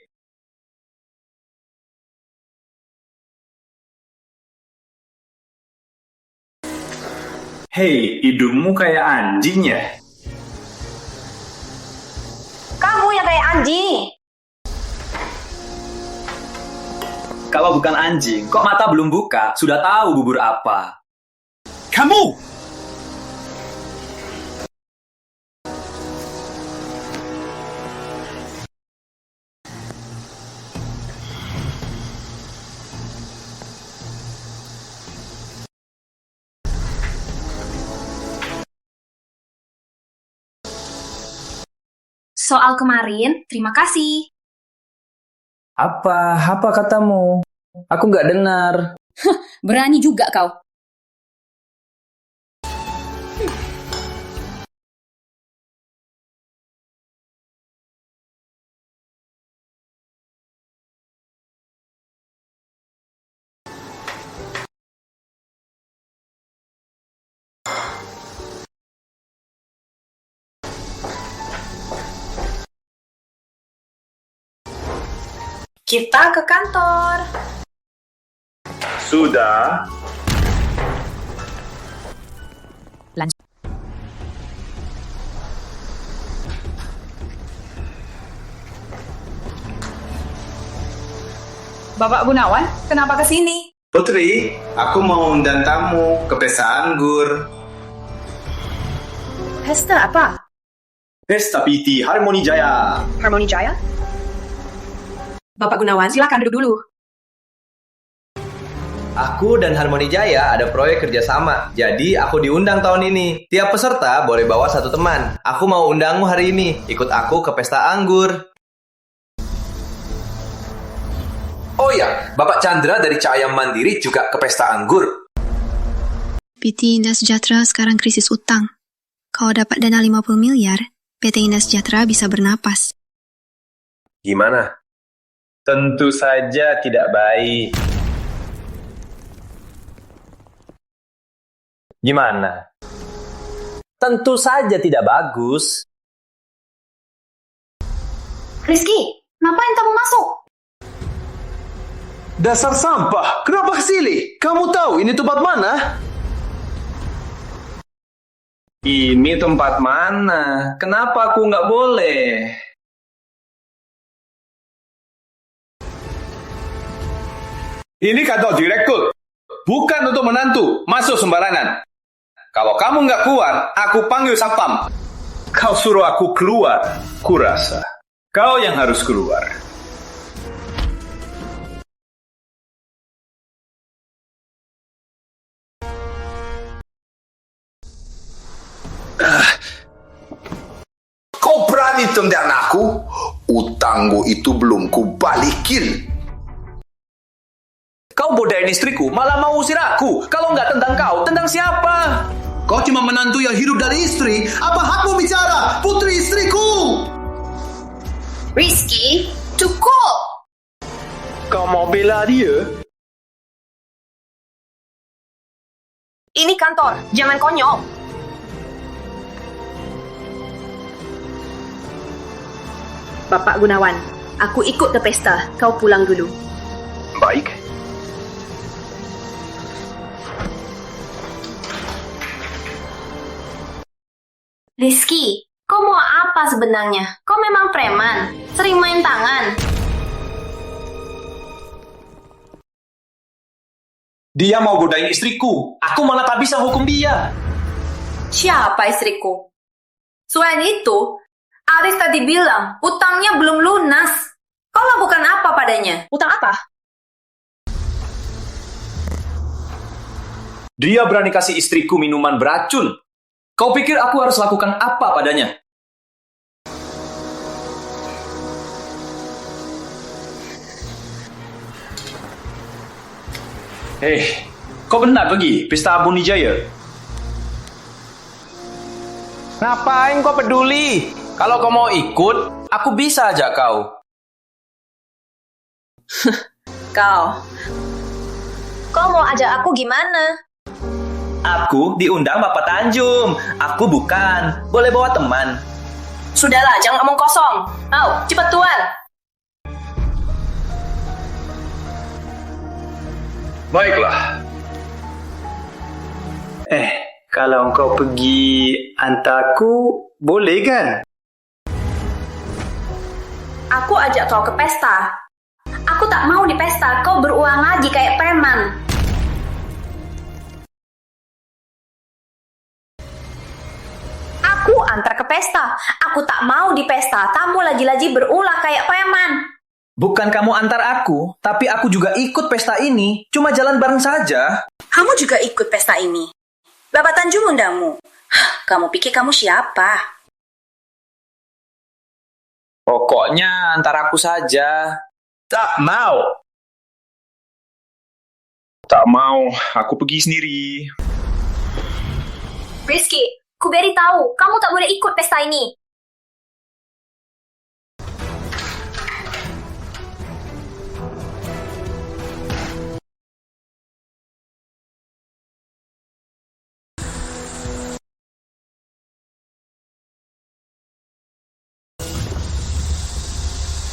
[SPEAKER 17] Hei, hidungmu kayak anjing ya?
[SPEAKER 1] Kamu yang kayak anjing.
[SPEAKER 3] Kalau bukan anjing, kok mata belum buka, sudah tahu bubur apa?
[SPEAKER 13] Kamu!
[SPEAKER 5] Soal kemarin, terima kasih.
[SPEAKER 3] Apa katamu? Aku nggak dengar.
[SPEAKER 1] Berani juga kau.
[SPEAKER 5] Kita ke kantor.
[SPEAKER 17] Sudah.
[SPEAKER 5] Bapak Gunawan, kenapa ke sini?
[SPEAKER 14] Putri, aku mau undang tamu ke pesta anggur.
[SPEAKER 5] Pesta apa?
[SPEAKER 14] Pesta PT Harmoni Jaya.
[SPEAKER 5] Harmoni Jaya? Bapak Gunawan, silakan duduk dulu.
[SPEAKER 2] Aku dan Harmoni Jaya ada proyek kerjasama, jadi aku diundang tahun ini. Tiap peserta boleh bawa satu teman. Aku mau undangmu hari ini, ikut aku ke pesta anggur. Oh ya, Bapak Chandra dari Cahaya Mandiri juga ke pesta anggur.
[SPEAKER 18] PT Indah Sejahtera sekarang krisis utang. Kalau dapat dana 50 miliar, PT Indah Sejahtera bisa bernapas.
[SPEAKER 17] Gimana? Tentu saja tidak baik.
[SPEAKER 3] Gimana? Tentu saja tidak bagus.
[SPEAKER 1] Rizky, ngapain kamu masuk?
[SPEAKER 7] Dasar sampah, kenapa kesini? Kamu tahu ini tempat mana?
[SPEAKER 17] Ini tempat mana? Kenapa aku nggak boleh?
[SPEAKER 10] Ini kantor direktur, bukan untuk menantu masuk sembarangan. Kalau kamu nggak keluar, aku panggil satpam.
[SPEAKER 17] Kau suruh aku keluar, kurasa. Kau yang harus keluar.
[SPEAKER 19] Kau berani tendang aku? Utangmu itu belum kubalikin.
[SPEAKER 2] Kau bodain istriku, malah mau usir aku. Kalau nggak tendang kau, tendang siapa?
[SPEAKER 13] Kau cuma menantu yang hidup dari istri. Apa hakmu bicara, putri istriku?
[SPEAKER 1] Rizky, cukup!
[SPEAKER 12] Kau mau bela dia?
[SPEAKER 1] Ini kantor, jangan konyol. Bapak Gunawan, aku ikut ke pesta. Kau pulang dulu.
[SPEAKER 12] Baik.
[SPEAKER 1] Rizky, kau mau apa sebenarnya? Kau memang preman, sering main tangan.
[SPEAKER 2] Dia mau godain istriku. Aku malah tak bisa hukum dia.
[SPEAKER 5] Siapa istriku? Selain itu, Arif tadi bilang utangnya belum lunas. Kau lakukan apa padanya?
[SPEAKER 1] Utang apa?
[SPEAKER 2] Dia berani kasih istriku minuman beracun. Kau pikir aku harus lakukan apa padanya? Kau benar pergi pesta Abuni Jaya? Ngapain kau peduli? Kalau kau mau ikut, aku bisa ajak kau.
[SPEAKER 1] Kau mau ajak aku gimana?
[SPEAKER 2] Aku diundang Bapak Tanjung. Aku bukan. Boleh bawa teman.
[SPEAKER 1] Sudahlah, jangan ngomong kosong. Au, cepat tuan.
[SPEAKER 10] Baiklah.
[SPEAKER 6] Kalau engkau pergi antarku, boleh kan?
[SPEAKER 1] Aku ajak kau ke pesta. Aku tak mau di pesta kau beruang lagi kayak preman. Aku antar ke pesta. Aku tak mau di pesta. Kamu lagi-lagi berulah kayak preman.
[SPEAKER 2] Bukan kamu antar aku, tapi aku juga ikut pesta ini. Cuma jalan bareng saja.
[SPEAKER 1] Kamu juga ikut pesta ini. Bapak Tanjung undangmu. Kamu pikir kamu siapa?
[SPEAKER 2] Pokoknya antar aku saja.
[SPEAKER 10] Tak mau. Tak mau, aku pergi sendiri.
[SPEAKER 1] Rizky, ku beri tahu, kamu tak boleh ikut pesta ini.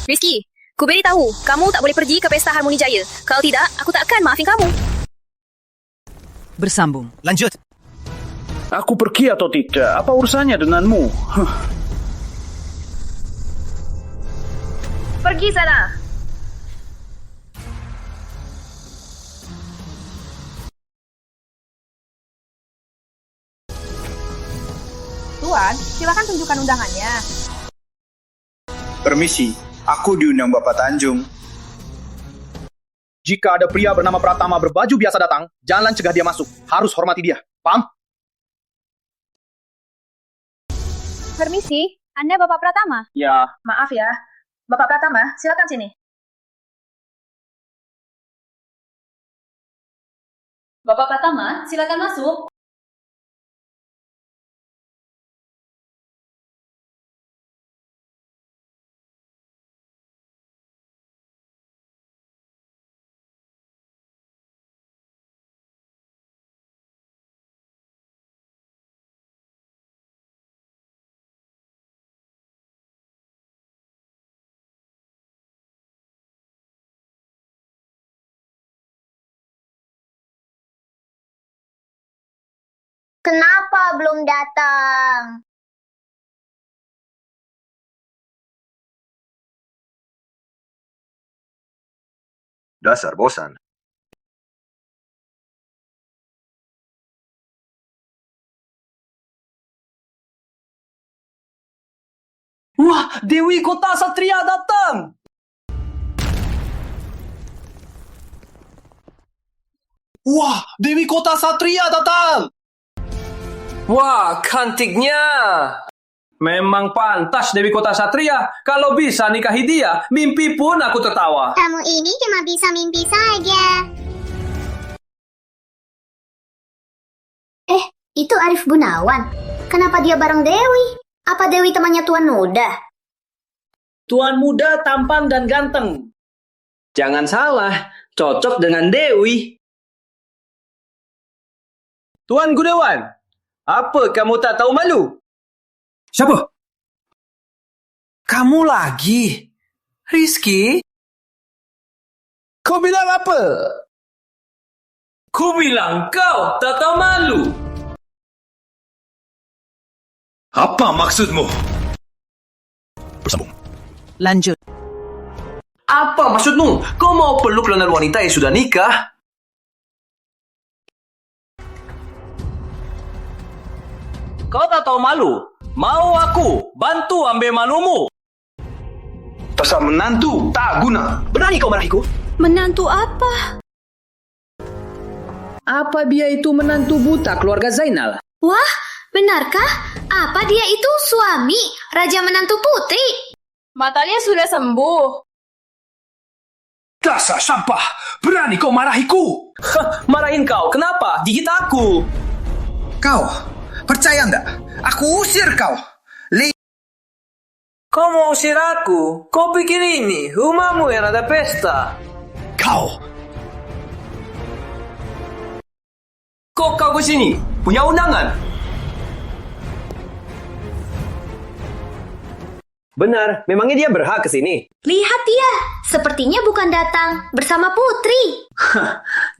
[SPEAKER 1] Rizky, ku beri tahu, kamu tak boleh pergi ke pesta Harmoni Jaya. Kalau tidak, aku tak akan maafin kamu.
[SPEAKER 13] Bersambung. Lanjut.
[SPEAKER 12] Aku pergi atau tidak? Apa urusannya denganmu?
[SPEAKER 1] Pergi sana.
[SPEAKER 4] Tuan, silakan tunjukkan undangannya.
[SPEAKER 13] Permisi, aku diundang Bapak Tanjung.
[SPEAKER 12] Jika ada pria bernama Pratama berbaju biasa datang, jangan cegah dia masuk. Harus hormati dia. Paham?
[SPEAKER 4] Permisi, Anda Bapak Pratama?
[SPEAKER 12] Ya.
[SPEAKER 5] Maaf ya. Bapak Pratama, silakan sini. Bapak Pratama, silakan masuk.
[SPEAKER 20] Kenapa belum datang?
[SPEAKER 9] Dasar bosan.
[SPEAKER 2] Wah, Dewi Kota Satria datang!
[SPEAKER 13] Wah, Dewi Kota Satria datang!
[SPEAKER 12] Wah, cantiknya. Memang pantas Dewi Kota Satria. Kalau bisa nikahi dia, mimpi pun aku tertawa.
[SPEAKER 20] Kamu ini cuma bisa mimpi saja. Itu Arif Gunawan. Kenapa dia bareng Dewi? Apa Dewi temannya Tuan Muda?
[SPEAKER 12] Tuan Muda tampan dan ganteng. Jangan salah, cocok dengan Dewi. Tuan Gunawan, apa kamu tak tahu malu?
[SPEAKER 13] Siapa? Kamu lagi? Rizky? Kau bilang apa?
[SPEAKER 12] Ku bilang kau tak tahu malu.
[SPEAKER 13] Apa maksudmu? Bersambung.
[SPEAKER 2] Lanjut. Apa maksudmu? Kau mau peluk lengan wanita yang sudah nikah?
[SPEAKER 12] Kau tak tahu malu? Mau aku bantu ambil malumu?
[SPEAKER 13] Dasar menantu tak guna.
[SPEAKER 2] Berani kau marahiku?
[SPEAKER 4] Menantu apa?
[SPEAKER 3] Apa dia itu menantu buta keluarga Zainal?
[SPEAKER 1] Wah, benarkah? Apa dia itu suami Raja Menantu Putri?
[SPEAKER 5] Matanya sudah sembuh.
[SPEAKER 13] Dasar sampah. Berani kau marahiku.
[SPEAKER 12] Marahin kau, kenapa? Gigit aku.
[SPEAKER 13] Kau, percaya enggak? Aku usir kau.
[SPEAKER 12] Kau mau usir aku? Kau pikir ini rumahmu yang ada pesta?
[SPEAKER 13] Kau.
[SPEAKER 2] Kok kau ke sini? Punya undangan?
[SPEAKER 12] Benar, memangnya dia berhak ke sini?
[SPEAKER 1] Lihat dia, sepertinya bukan datang bersama Putri.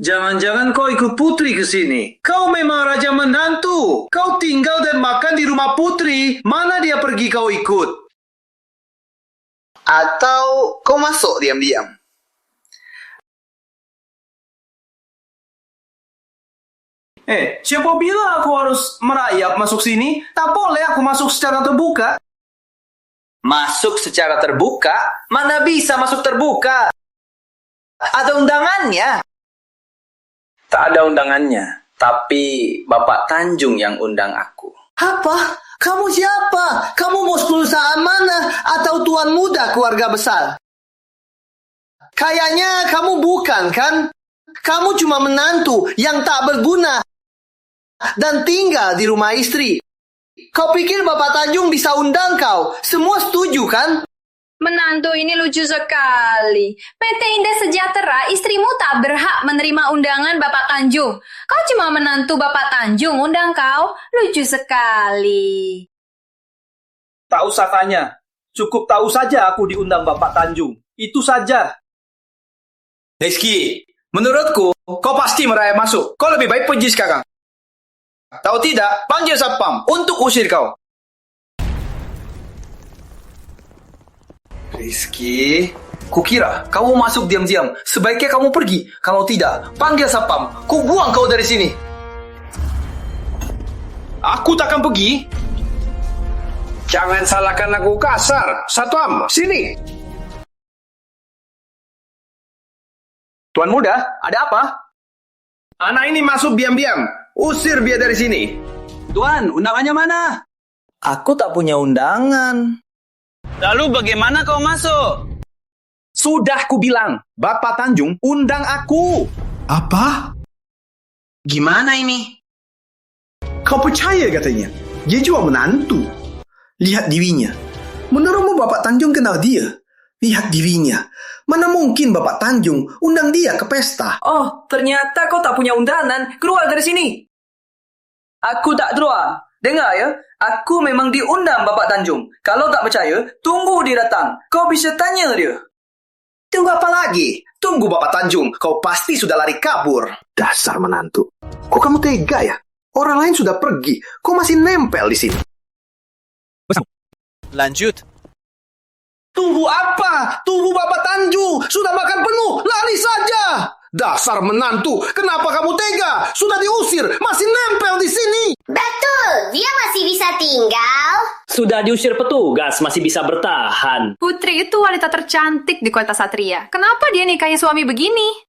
[SPEAKER 7] Jangan-jangan kau ikut Putri ke sini. Kau memang raja menantu. Kau tinggal dan makan di rumah Putri. Mana dia pergi kau ikut?
[SPEAKER 14] Atau kau masuk diam-diam?
[SPEAKER 2] Siapa bilang aku harus merayap masuk sini? Tak boleh aku masuk secara terbuka. Masuk secara terbuka? Mana bisa masuk terbuka? Ada undangannya.
[SPEAKER 6] Tak ada undangannya, tapi Bapak Tanjung yang undang aku.
[SPEAKER 7] Apa? Kamu siapa? Kamu bos perusahaan mana? Atau tuan muda keluarga besar? Kayaknya kamu bukan, kan? Kamu cuma menantu yang tak berguna dan tinggal di rumah istri. Kau pikir Bapak Tanjung bisa undang kau? Semua setuju, kan?
[SPEAKER 5] Menantu ini lucu sekali. PT Indah Sejahtera, istrimu tak berhak menerima undangan Bapak Tanjung. Kau cuma menantu Bapak Tanjung undang kau. Lucu sekali.
[SPEAKER 12] Tak usah tanya. Cukup tahu saja aku diundang Bapak Tanjung. Itu saja.
[SPEAKER 2] Rizky, menurutku kau pasti merayap masuk. Kau lebih baik pergi sekarang. Tahu tidak, panggil satpam untuk usir kau. Rizky, kukira kamu masuk diam-diam. Sebaiknya kamu pergi. Kalau tidak, panggil satpam. Ku buang kau dari sini.
[SPEAKER 10] Aku takkan pergi. Jangan salahkan aku kasar. Satpam, sini.
[SPEAKER 2] Tuan Muda, ada apa?
[SPEAKER 10] Anak ini masuk diam-diam. Usir dia dari sini.
[SPEAKER 6] Tuan, undangannya mana?
[SPEAKER 2] Aku tak punya undangan.
[SPEAKER 6] Lalu bagaimana kau masuk?
[SPEAKER 10] Sudah ku bilang, Bapak Tanjung undang aku.
[SPEAKER 13] Apa?
[SPEAKER 6] Gimana ini?
[SPEAKER 13] Kau percaya katanya? Dia cuma menantu. Lihat dirinya. Menurutmu Bapak Tanjung kenal dia? Lihat dirinya. Mana mungkin Bapak Tanjung undang dia ke pesta?
[SPEAKER 2] Oh, ternyata kau tak punya undangan. Keluar dari sini. Aku tak terima. Dengar ya, aku memang diundang Bapak Tanjung. Kalau tak percaya, tunggu dia datang. Kau bisa tanya dia.
[SPEAKER 7] Tunggu apa lagi? Tunggu Bapak Tanjung. Kau pasti sudah lari kabur.
[SPEAKER 13] Dasar menantu. Kok kamu tega ya? Orang lain sudah pergi. Kau masih nempel di sini.
[SPEAKER 6] Lanjut.
[SPEAKER 7] Tunggu apa? Tunggu Bapak Tanjung. Sudah makan penuh. Lari saja. Dasar menantu. Kenapa kamu tega? Sudah diusir. Masih nempel di sini.
[SPEAKER 20] Betul, dia masih bisa tinggal.
[SPEAKER 6] Sudah diusir petugas, masih bisa bertahan.
[SPEAKER 5] Putri itu wanita tercantik di kota Satria. Kenapa dia nikahi suami begini?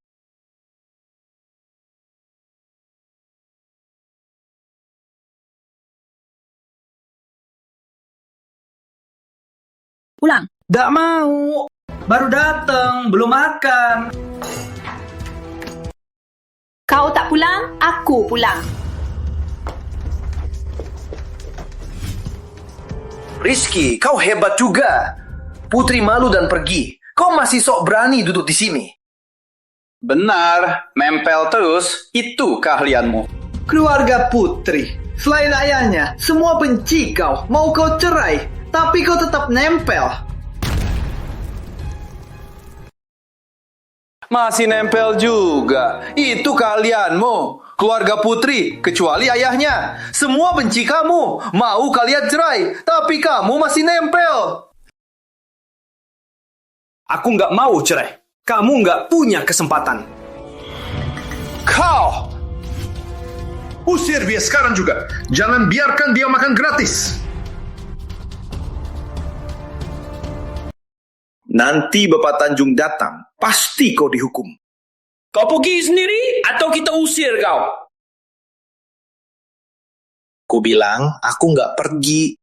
[SPEAKER 5] pulang?
[SPEAKER 12] Nggak mau. Baru datang, belum makan.
[SPEAKER 4] Kau tak pulang, aku pulang.
[SPEAKER 2] Rizky, kau hebat juga. Putri malu dan pergi. Kau masih sok berani duduk di sini.
[SPEAKER 10] Benar, nempel terus, itu keahlianmu.
[SPEAKER 2] Keluarga Putri, selain ayahnya, semua benci kau. Mau kau cerai, tapi kau tetap nempel.
[SPEAKER 10] Masih nempel juga. Itu keahlianmu. Keluarga Putri, kecuali ayahnya. Semua benci kamu. Mau kalian cerai, tapi kamu masih nempel.
[SPEAKER 12] Aku nggak mau cerai. Kamu nggak punya kesempatan.
[SPEAKER 19] Kau! Usir dia sekarang juga. Jangan biarkan dia makan gratis.
[SPEAKER 13] Nanti Bapak Tanjung datang, pasti kau dihukum.
[SPEAKER 12] Kau pergi sendiri atau kita usir kau?
[SPEAKER 13] Ku bilang, aku nggak pergi.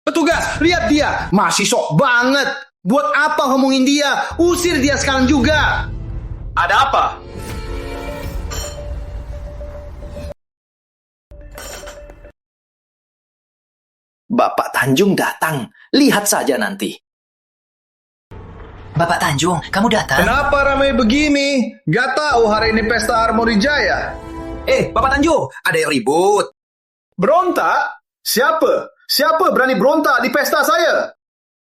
[SPEAKER 7] Petugas, lihat dia. Masih sok banget. Buat apa ngomongin dia? Usir dia sekarang juga.
[SPEAKER 12] Ada apa?
[SPEAKER 2] Bapak Tanjung datang. Lihat saja nanti.
[SPEAKER 3] Bapak Tanjung, kamu datang?
[SPEAKER 7] Kenapa ramai begini? Gak tahu hari ini pesta Harmoni Jaya.
[SPEAKER 13] Bapak Tanjung, ada yang ribut.
[SPEAKER 7] Berontak? Siapa? Siapa berani berontak di pesta saya?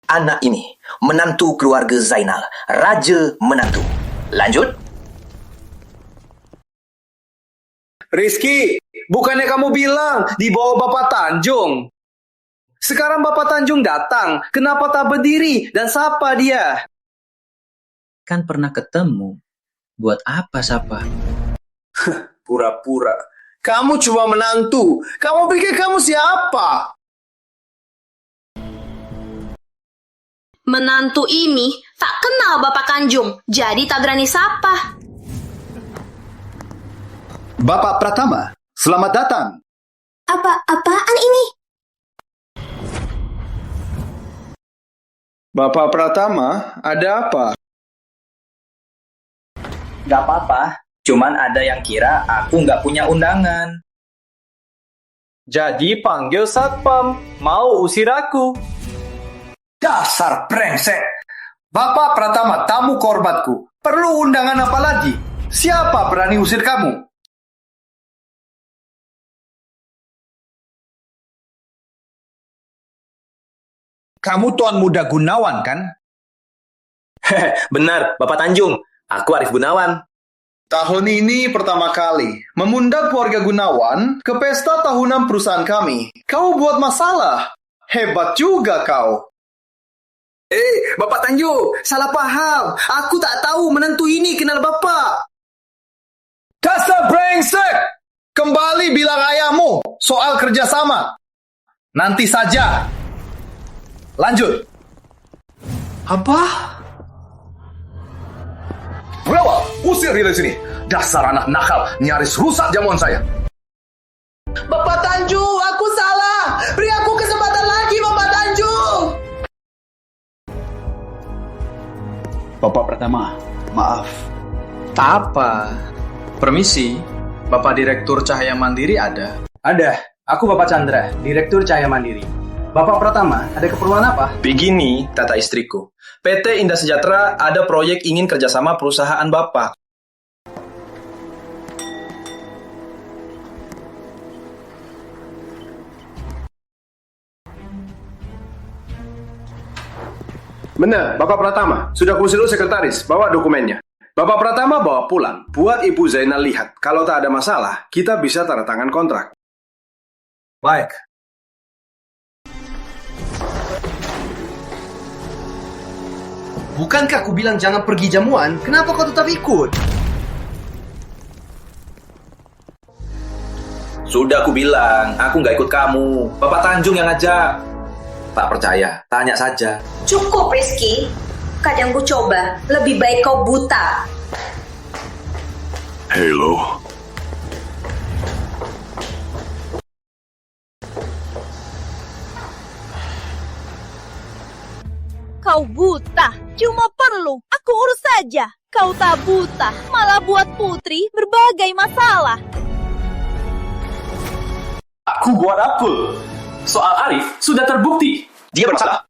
[SPEAKER 2] Anak ini, menantu keluarga Zainal. Raja menantu. Lanjut.
[SPEAKER 12] Rizky, bukannya kamu bilang di bawah Bapak Tanjung? Sekarang Bapak Tanjung datang. Kenapa tak berdiri dan sapa dia?
[SPEAKER 3] Kan pernah ketemu. Buat apa sapa?
[SPEAKER 7] Pura-pura. Kamu cuma menantu. Kamu pikir kamu siapa?
[SPEAKER 1] Menantu ini tak kenal Bapak Tanjung, jadi tak berani sapa.
[SPEAKER 7] Bapak Pratama, selamat datang.
[SPEAKER 20] Apaan ini?
[SPEAKER 10] Bapak Pratama, ada apa?
[SPEAKER 3] Gak apa-apa. Cuman ada yang kira aku nggak punya undangan.
[SPEAKER 12] Jadi panggil satpam. Mau usir aku.
[SPEAKER 7] Dasar brengsek. Bapak Pratama, tamu kehormatku. Perlu undangan apa lagi? Siapa berani usir kamu? Kamu Tuan Muda Gunawan, kan?
[SPEAKER 12] Benar, Bapak Tanjung. Aku Arif Gunawan.
[SPEAKER 7] Tahun ini pertama kali mengundang keluarga Gunawan ke pesta tahunan perusahaan kami. Kau buat masalah. Hebat juga kau.
[SPEAKER 13] Bapak Tanjung, salah paham. Aku tak tahu menantu ini kenal Bapak.
[SPEAKER 7] Dasar brengsek! Kembali bilang ayahmu soal kerjasama. Nanti saja. Lanjut.
[SPEAKER 13] Apa?
[SPEAKER 19] Berawal, usir dia dari sini. Dasar anak nakal, nyaris rusak jamuan saya.
[SPEAKER 7] Bapak Tanjung, aku salah. Beri aku kesempatan lagi, Bapak Tanjung.
[SPEAKER 3] Bapak Pratama, maaf.
[SPEAKER 6] Tak apa. Permisi, Bapak Direktur Cahaya Mandiri ada?
[SPEAKER 3] Ada. Aku Bapak Chandra, Direktur Cahaya Mandiri. Bapak Pratama, ada keperluan apa?
[SPEAKER 6] Begini, kata istriku. PT Indah Sejahtera ada proyek ingin kerjasama perusahaan Bapak.
[SPEAKER 10] Benar, Bapak Pratama. Sudah kusuruh sekretaris, bawa dokumennya. Bapak Pratama bawa pulang. Buat Ibu Zainal lihat. Kalau tak ada masalah, kita bisa tanda tangan kontrak.
[SPEAKER 12] Baik.
[SPEAKER 7] Bukankah aku bilang jangan pergi jamuan? Kenapa kau tetap ikut?
[SPEAKER 6] Sudah aku bilang, aku nggak ikut kamu. Bapak Tanjung yang ngajak. Tak percaya, tanya saja.
[SPEAKER 1] Cukup, Rizky. Kadang ku coba, lebih baik kau buta.
[SPEAKER 19] Hello.
[SPEAKER 4] Kau buta, cuma perlu aku urus saja. Kau tak buta, malah buat Putri berbagai masalah.
[SPEAKER 6] Aku buat apa? Soal Arif sudah terbukti. Dia bersalah.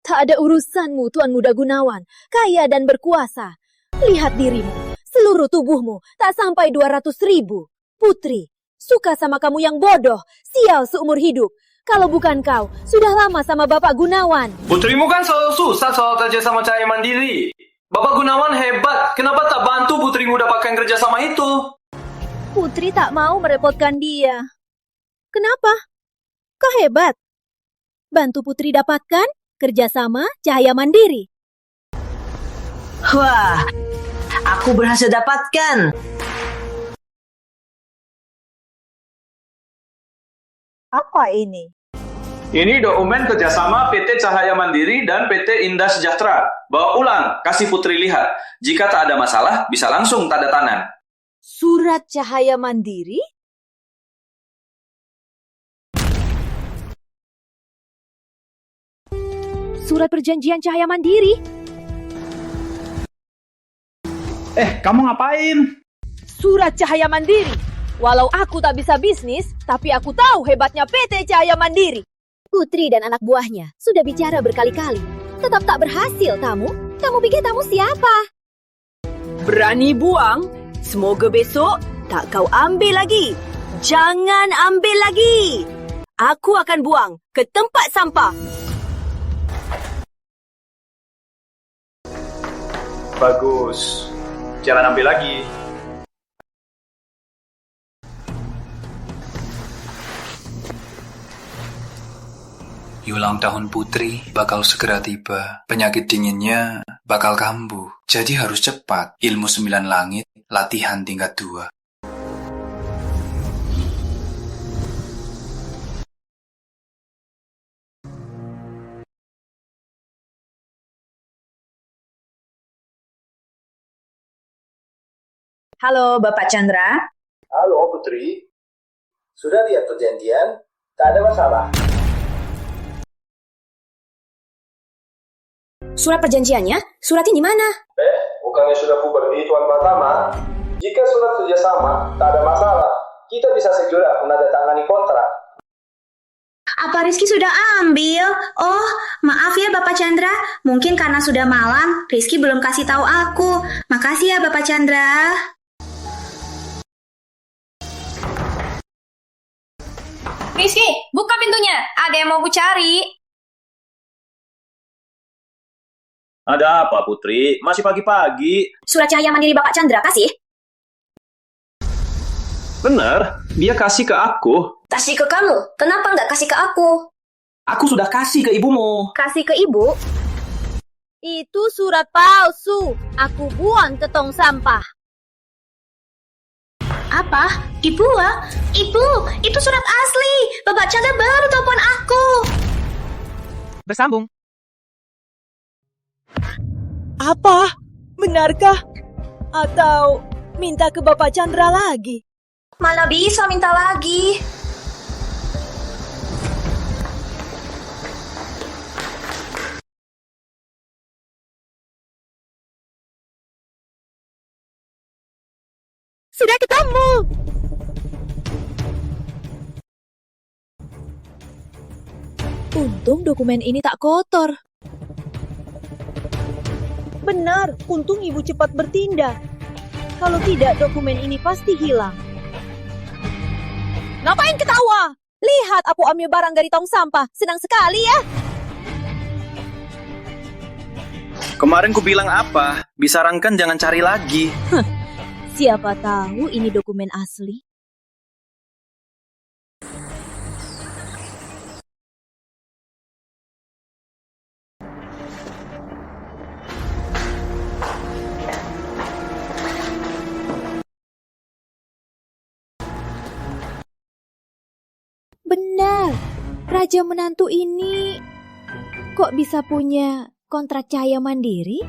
[SPEAKER 4] Tak ada urusanmu, Tuan Muda Gunawan. Kaya dan berkuasa. Lihat dirimu. Seluruh tubuhmu tak sampai 200.000. Putri, suka sama kamu yang bodoh. Sial seumur hidup. Kalau bukan kau, sudah lama sama Bapak Gunawan.
[SPEAKER 2] Putrimu kan selalu susah soal kerja sama Cahaya Mandiri. Bapak Gunawan hebat. Kenapa tak bantu putrimu dapatkan kerja sama itu?
[SPEAKER 4] Putri tak mau merepotkan dia. Kenapa? Kau hebat. Bantu Putri dapatkan kerjasama Cahaya Mandiri.
[SPEAKER 21] Wah, aku berhasil dapatkan.
[SPEAKER 4] Apa ini?
[SPEAKER 10] Ini dokumen kerjasama PT Cahaya Mandiri dan PT Indah Sejahtera. Bawa ulang, kasih Putri lihat. Jika tak ada masalah, bisa langsung tanda tangan.
[SPEAKER 4] Surat Cahaya Mandiri? Surat perjanjian Cahaya Mandiri?
[SPEAKER 3] Kamu ngapain?
[SPEAKER 4] Surat Cahaya Mandiri. Walau aku tak bisa bisnis, tapi aku tahu hebatnya PT Cahaya Mandiri. Putri dan anak buahnya sudah bicara berkali-kali. Tetap tak berhasil, Tamu. Kamu pikir Tamu siapa? Berani buang? Semoga besok tak kau ambil lagi. Jangan ambil lagi. Aku akan buang ke tempat sampah.
[SPEAKER 10] Bagus. Jangan ambil lagi.
[SPEAKER 8] Ulang tahun Putri bakal segera tiba. Penyakit dinginnya bakal kambuh. Jadi harus cepat. Ilmu 9 langit, latihan tingkat 2.
[SPEAKER 21] Halo, Bapak Chandra.
[SPEAKER 7] Halo, Putri. Sudah lihat perjanjian? Tak ada masalah.
[SPEAKER 21] Surat perjanjiannya? Surat ini mana?
[SPEAKER 10] Bukannya sudah ku beri Tuan Pratama? Jika surat kerjasama, tak ada masalah. Kita bisa segera menandatangani kontrak.
[SPEAKER 1] Apa Rizky sudah ambil? Oh, maaf ya Bapak Chandra. Mungkin karena sudah malam, Rizky belum kasih tahu aku. Makasih ya Bapak Chandra.
[SPEAKER 5] Rizky, buka pintunya. Ada yang mau ku cari.
[SPEAKER 17] Ada apa, Putri? Masih pagi-pagi.
[SPEAKER 21] Surat Cahaya Mandiri Bapak Chandra kasih?
[SPEAKER 17] Benar, dia kasih ke aku.
[SPEAKER 21] Kasih ke kamu? Kenapa nggak kasih ke aku?
[SPEAKER 17] Aku sudah kasih ke ibumu.
[SPEAKER 21] Kasih ke ibu?
[SPEAKER 4] Itu surat palsu. Aku buang ke tong sampah.
[SPEAKER 1] Apa? Dibuang? Ibu, itu surat asli. Bapak Chandra baru telepon aku.
[SPEAKER 3] Bersambung.
[SPEAKER 4] Apa? Benarkah? Atau minta ke Bapak Chandra lagi?
[SPEAKER 1] Mana bisa minta lagi.
[SPEAKER 4] Sudah ketemu. Untung dokumen ini tak kotor. Benar, untung ibu cepat bertindak. Kalau tidak, dokumen ini pasti hilang. Ngapain ketawa? Lihat aku ambil barang dari tong sampah. Senang sekali ya.
[SPEAKER 2] Kemarin ku bilang apa? Disarankan jangan cari lagi.
[SPEAKER 4] Siapa tahu ini dokumen asli. Benar, Raja Menantu ini kok bisa punya kontrak Cahaya Mandiri?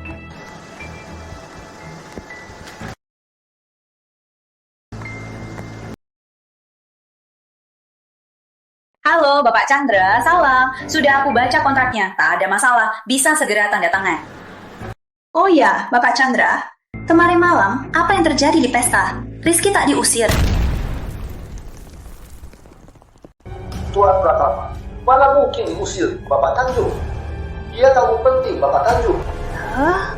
[SPEAKER 1] Halo, Bapak Chandra. Salam. Sudah aku baca kontraknya. Tak ada masalah. Bisa segera tanda tangan. Oh ya, Bapak Chandra. Kemarin malam, apa yang terjadi di pesta? Rizky tak diusir.
[SPEAKER 7] Tuan Pratama, mana mungkin diusir Bapak Tanjung? Dia tamu penting Bapak Tanjung.
[SPEAKER 1] Hah?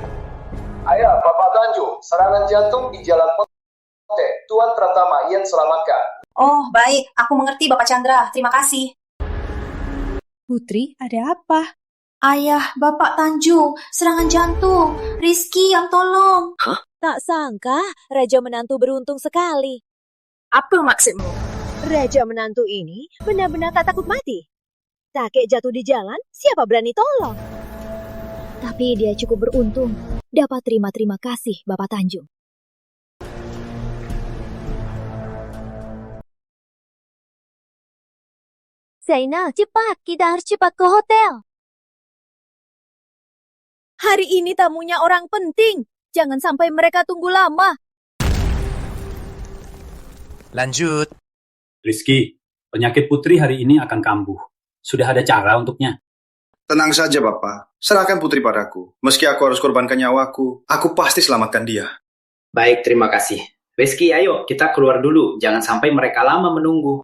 [SPEAKER 7] Ayah, Bapak Tanjung, serangan jantung di Jalan Ponte. Tuan Pratama, Ian selamatkan.
[SPEAKER 1] Oh, baik. Aku mengerti, Bapak Chandra. Terima kasih.
[SPEAKER 4] Putri, ada apa?
[SPEAKER 1] Ayah, Bapak Tanjung, serangan jantung. Rizky yang tolong.
[SPEAKER 4] Hah? Tak sangka, Raja Menantu beruntung sekali.
[SPEAKER 21] Apa maksudmu?
[SPEAKER 4] Raja Menantu ini benar-benar tak takut mati. Kakek jatuh di jalan, siapa berani tolong? Tapi dia cukup beruntung dapat terima kasih Bapak Tanjung. Zainal, cepat. Kita harus cepat ke hotel. Hari ini tamunya orang penting. Jangan sampai mereka tunggu lama.
[SPEAKER 3] Lanjut. Rizky, penyakit Putri hari ini akan kambuh. Sudah ada cara untuknya.
[SPEAKER 13] Tenang saja, Bapak. Serahkan Putri padaku. Meski aku harus korbankan nyawaku, aku pasti selamatkan dia.
[SPEAKER 3] Baik, terima kasih. Rizky, ayo kita keluar dulu. Jangan sampai mereka lama menunggu.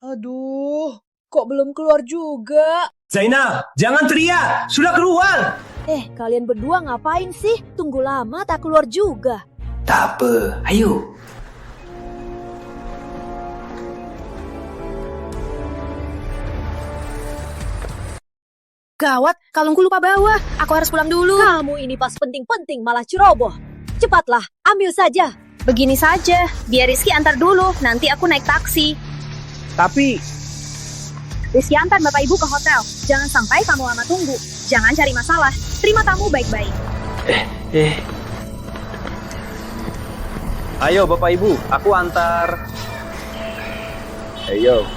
[SPEAKER 4] Aduh, kok belum keluar juga?
[SPEAKER 12] Zainal, jangan teriak. Sudah keluar.
[SPEAKER 4] Kalian berdua ngapain sih? Tunggu lama tak keluar juga.
[SPEAKER 12] Tak apa, ayo.
[SPEAKER 21] Gawat, kalungku lupa bawa. Aku harus pulang dulu.
[SPEAKER 4] Kamu ini pas penting-penting malah ceroboh. Cepatlah, ambil saja.
[SPEAKER 21] Begini saja, biar Rizky antar dulu. Nanti aku naik taksi.
[SPEAKER 12] Tapi
[SPEAKER 21] Rizky antar Bapak Ibu ke hotel. Jangan sampai kamu lama tunggu. Jangan cari masalah. Terima tamu baik-baik.
[SPEAKER 12] Ayo Bapak Ibu, aku antar. Ayo.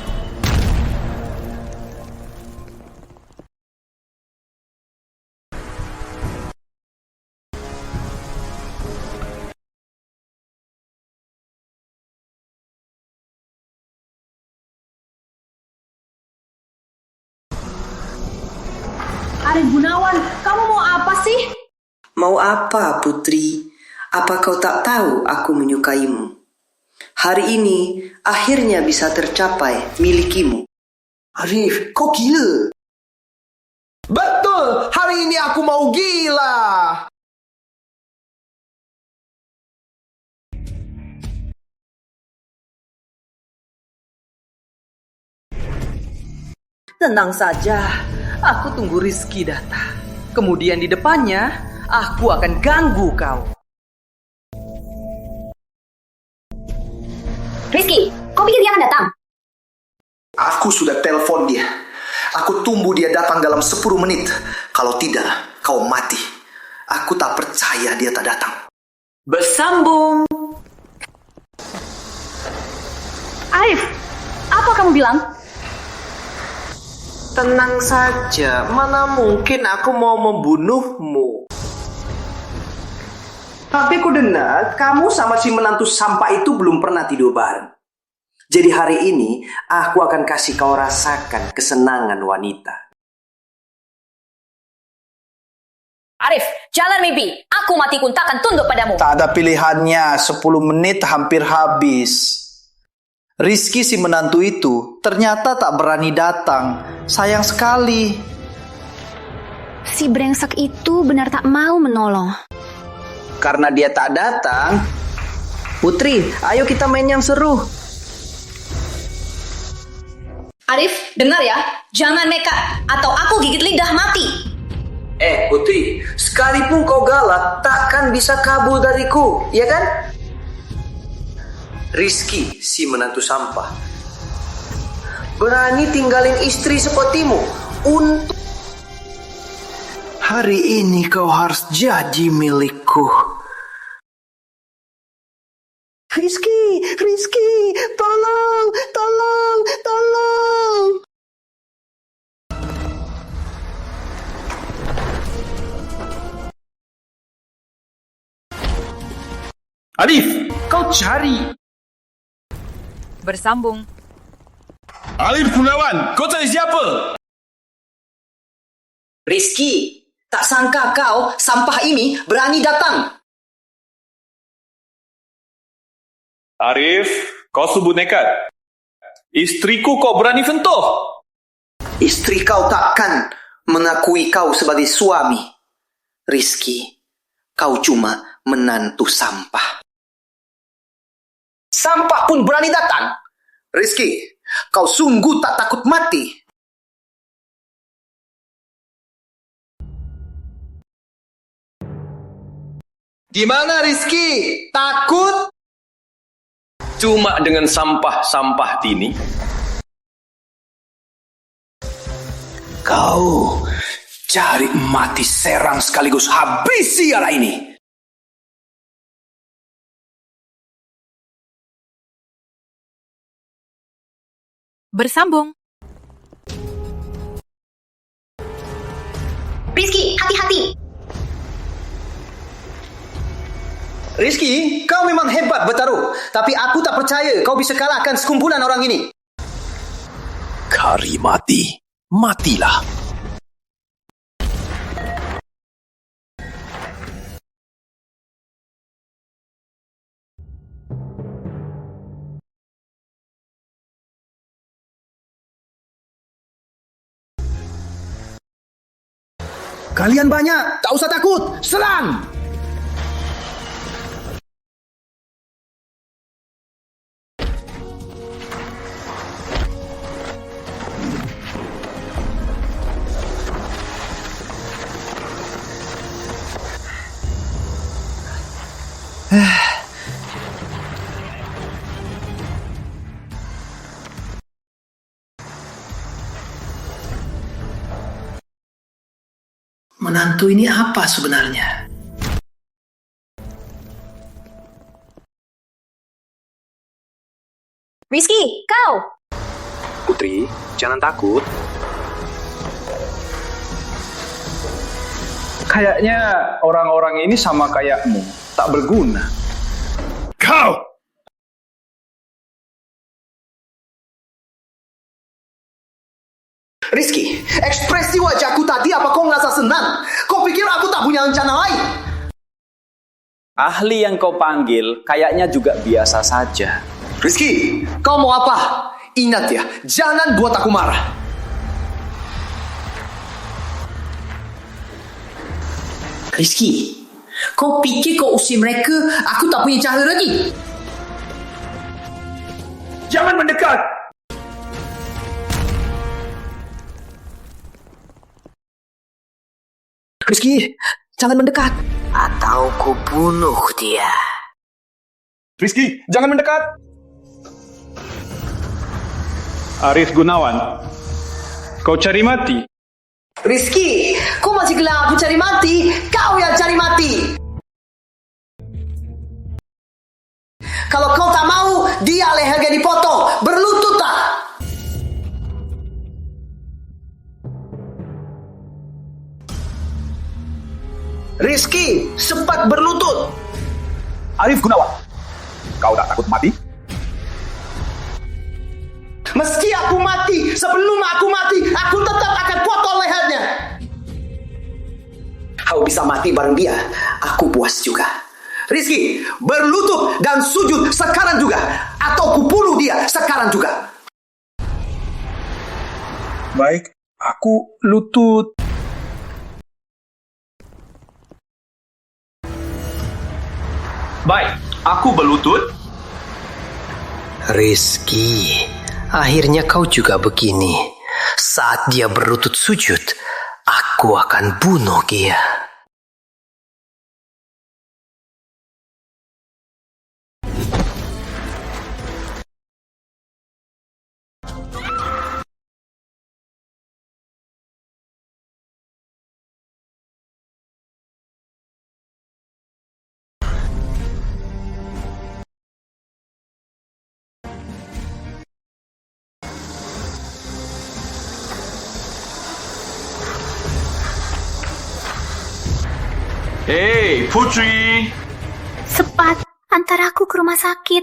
[SPEAKER 1] Arif Gunawan, kamu mau apa sih?
[SPEAKER 11] Mau apa, Putri? Apa kau tak tahu aku menyukaimu? Hari ini akhirnya bisa tercapai milikimu.
[SPEAKER 7] Arif, kau gila? Betul, hari ini aku mau gila.
[SPEAKER 3] Tenang saja, aku tunggu Rizky datang. Kemudian di depannya, aku akan ganggu kau.
[SPEAKER 21] Rizky, kau pikir dia akan datang?
[SPEAKER 7] Aku sudah telepon dia. Aku tunggu dia datang dalam 10 menit. Kalau tidak, kau mati. Aku tak percaya dia tak datang.
[SPEAKER 3] Bersambung.
[SPEAKER 21] Arif, apa kamu bilang?
[SPEAKER 11] Tenang saja, mana mungkin aku mau membunuhmu.
[SPEAKER 3] Tapi ku dengar kamu sama si menantu sampah itu belum pernah tidur bareng. Jadi hari ini aku akan kasih kau rasakan kesenangan wanita.
[SPEAKER 21] Arif, jangan mimpi. Aku mati pun takkan tunduk padamu.
[SPEAKER 13] Tak ada pilihannya, 10 menit hampir habis. Rizky si menantu itu ternyata tak berani datang. Sayang sekali.
[SPEAKER 21] Si brengsek itu benar tak mau menolong.
[SPEAKER 3] Karena dia tak datang, Putri, ayo kita main yang seru.
[SPEAKER 1] Arif, dengar ya. Jangan nekat, atau aku gigit lidah mati.
[SPEAKER 3] Putri, sekalipun kau galak, takkan bisa kabur dariku, ya kan? Rizky, si menantu sampah, berani tinggalin istri sepertimu untuk...
[SPEAKER 13] Hari ini kau harus jadi milikku.
[SPEAKER 3] Rizky, tolong.
[SPEAKER 12] Arif, kau cari.
[SPEAKER 15] Bersambung.
[SPEAKER 19] Alif Gunawan, kau cari siapa?
[SPEAKER 11] Rizky, tak sangka kau sampah ini berani datang.
[SPEAKER 10] Arif, kau sebut nekat. Istriku kau berani sentuh.
[SPEAKER 11] Istri kau takkan mengakui kau sebagai suami. Rizky, kau cuma menantu sampah. Sampah pun berani datang. Rizky, kau sungguh tak takut mati.
[SPEAKER 10] Gimana Rizky? Takut? Cuma dengan sampah-sampah Tini?
[SPEAKER 13] Kau cari mati, serang sekaligus habisi ala ini.
[SPEAKER 15] Bersambung.
[SPEAKER 20] Rizky, hati-hati.
[SPEAKER 11] Rizky, kau memang hebat bertaruh. Tapi aku tak percaya kau bisa kalahkan sekumpulan orang ini.
[SPEAKER 13] Karimati, matilah.
[SPEAKER 11] Kalian banyak, tak usah takut. Serang! Menantu ini apa sebenarnya?
[SPEAKER 21] Rizky, kau!
[SPEAKER 3] Putri, jangan takut.
[SPEAKER 12] Kayaknya orang-orang ini sama kayakmu, tak berguna.
[SPEAKER 19] Kau!
[SPEAKER 11] Rizky, ekspresi wajahku tadi apa kau ngerasa senang? Kau pikir aku tak punya rencana lain?
[SPEAKER 12] Ahli yang kau panggil kayaknya juga biasa saja.
[SPEAKER 11] Rizky, kau mau apa? Ingat ya, jangan buat aku marah. Rizky, kau pikir kau usir mereka, aku tak punya cara lagi?
[SPEAKER 12] Jangan mendekat!
[SPEAKER 11] Rizky, jangan mendekat. Atau ku bunuh dia.
[SPEAKER 12] Rizky, jangan mendekat! Arif Gunawan, kau cari mati.
[SPEAKER 11] Rizky, kau masih gelar aku cari mati? Kau yang cari mati. Kalau kau tak mau, dia lehernya dipotong. Berlutut tak? Rizky, cepat berlutut.
[SPEAKER 9] Arif Gunawan, kau tak takut mati?
[SPEAKER 11] Meski aku mati, sebelum aku mati, aku tetap akan potong lehernya. Kau bisa mati bareng dia, aku puas juga. Rizky, berlutut dan sujud sekarang juga. Atau ku bunuh dia sekarang juga.
[SPEAKER 12] Baik, aku lutut.
[SPEAKER 10] Baik, aku berlutut.
[SPEAKER 11] Rizky, akhirnya kau juga begini. Saat dia berlutut sujud, aku akan bunuh dia.
[SPEAKER 10] Hei, Putri!
[SPEAKER 20] Cepat, antar aku ke rumah sakit.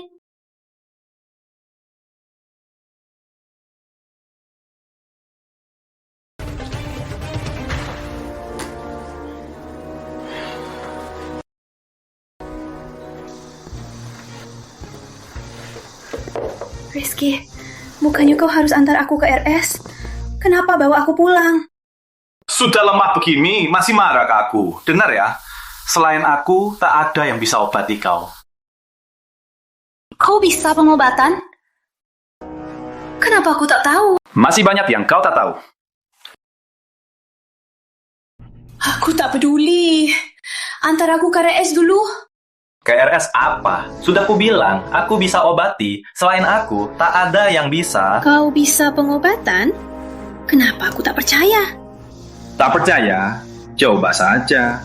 [SPEAKER 1] Rizky, bukannya kau harus antar aku ke RS? Kenapa bawa aku pulang?
[SPEAKER 16] Sudah lemah begini, masih marah ke aku. Dengar ya, selain aku, tak ada yang bisa obati kau.
[SPEAKER 1] Kau bisa pengobatan? Kenapa aku tak tahu?
[SPEAKER 16] Masih banyak yang kau tak tahu.
[SPEAKER 1] Aku tak peduli. Antar aku ke RS dulu.
[SPEAKER 16] KRS apa? Sudah ku bilang, aku bisa obati. Selain aku, tak ada yang bisa.
[SPEAKER 18] Kau bisa pengobatan? Kenapa aku tak percaya?
[SPEAKER 16] Tak percaya? Coba saja.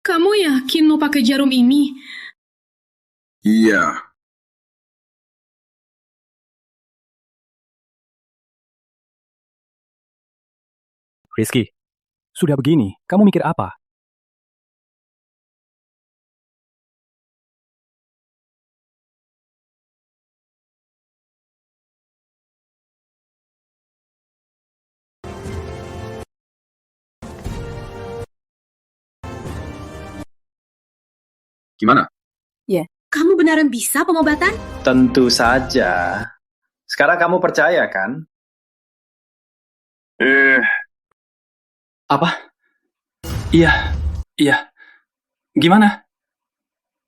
[SPEAKER 15] Kamu yakin mau pakai jarum ini?
[SPEAKER 19] Iya.
[SPEAKER 22] Rizky, sudah begini, kamu mikir apa?
[SPEAKER 16] Gimana?
[SPEAKER 4] Ya, kamu beneran bisa pengobatan?
[SPEAKER 16] Tentu saja. Sekarang kamu percaya kan?
[SPEAKER 22] Apa? Iya. Gimana?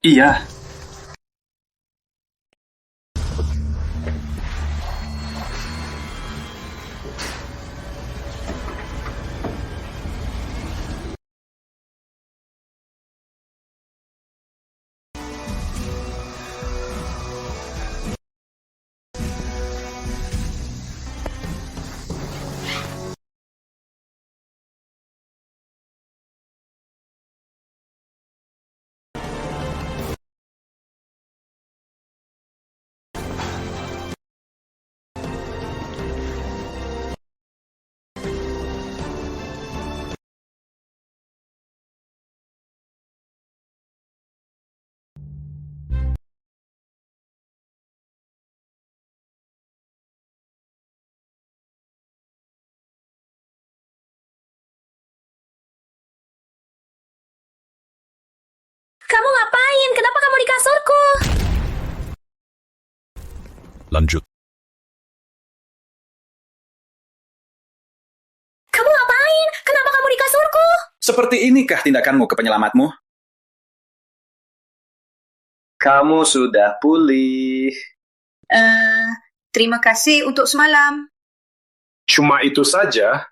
[SPEAKER 22] Iya.
[SPEAKER 1] Kamu ngapain? Kenapa kamu di kasurku?
[SPEAKER 19] Lanjut.
[SPEAKER 1] Kamu ngapain? Kenapa kamu di kasurku?
[SPEAKER 16] Seperti inikah tindakanmu ke penyelamatmu? Kamu sudah pulih.
[SPEAKER 1] Terima kasih untuk semalam.
[SPEAKER 16] Cuma itu saja?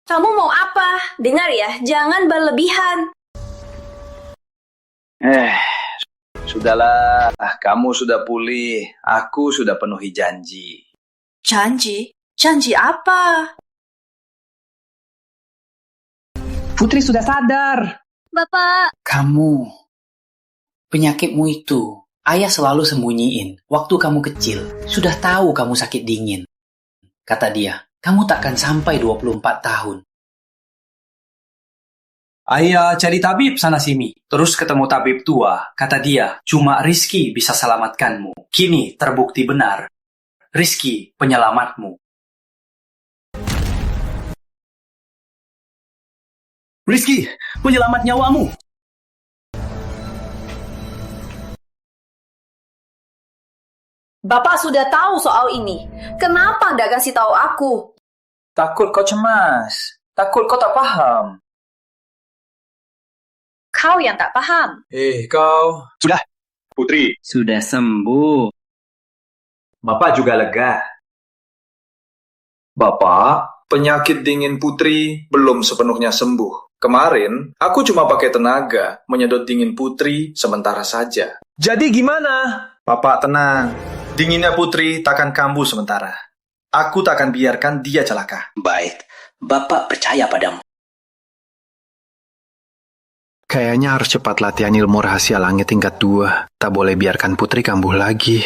[SPEAKER 1] Kamu mau apa? Dengar ya, jangan berlebihan.
[SPEAKER 16] Sudahlah, kamu sudah pulih. Aku sudah penuhi janji.
[SPEAKER 1] Janji? Janji apa?
[SPEAKER 23] Putri sudah sadar.
[SPEAKER 1] Bapak.
[SPEAKER 6] Kamu, penyakitmu itu, ayah selalu sembunyiin. Waktu kamu kecil, sudah tahu kamu sakit dingin. Kata dia, kamu takkan sampai 24 tahun.
[SPEAKER 22] Ayah cari tabib sana sini. Terus ketemu tabib tua. Kata dia, cuma Rizky bisa selamatkanmu. Kini terbukti benar. Rizky penyelamatmu. Rizky, penyelamat nyawamu.
[SPEAKER 1] Bapak sudah tahu soal ini. Kenapa nggak kasih tahu aku?
[SPEAKER 16] Takut kau cemas. Takut kau tak paham.
[SPEAKER 1] Kau yang tak paham.
[SPEAKER 16] Kau.
[SPEAKER 13] Sudah.
[SPEAKER 16] Putri.
[SPEAKER 13] Sudah sembuh.
[SPEAKER 16] Bapak juga lega. Bapak, penyakit dingin Putri belum sepenuhnya sembuh. Kemarin, aku cuma pakai tenaga menyedot dingin Putri sementara saja.
[SPEAKER 12] Jadi gimana?
[SPEAKER 16] Bapak tenang. Dinginnya Putri takkan kambuh sementara. Aku takkan biarkan dia celaka.
[SPEAKER 6] Baik, Bapak percaya padamu.
[SPEAKER 16] Kayaknya harus cepat latihan ilmu rahasia langit tingkat 2. Tak boleh biarkan Putri kambuh lagi.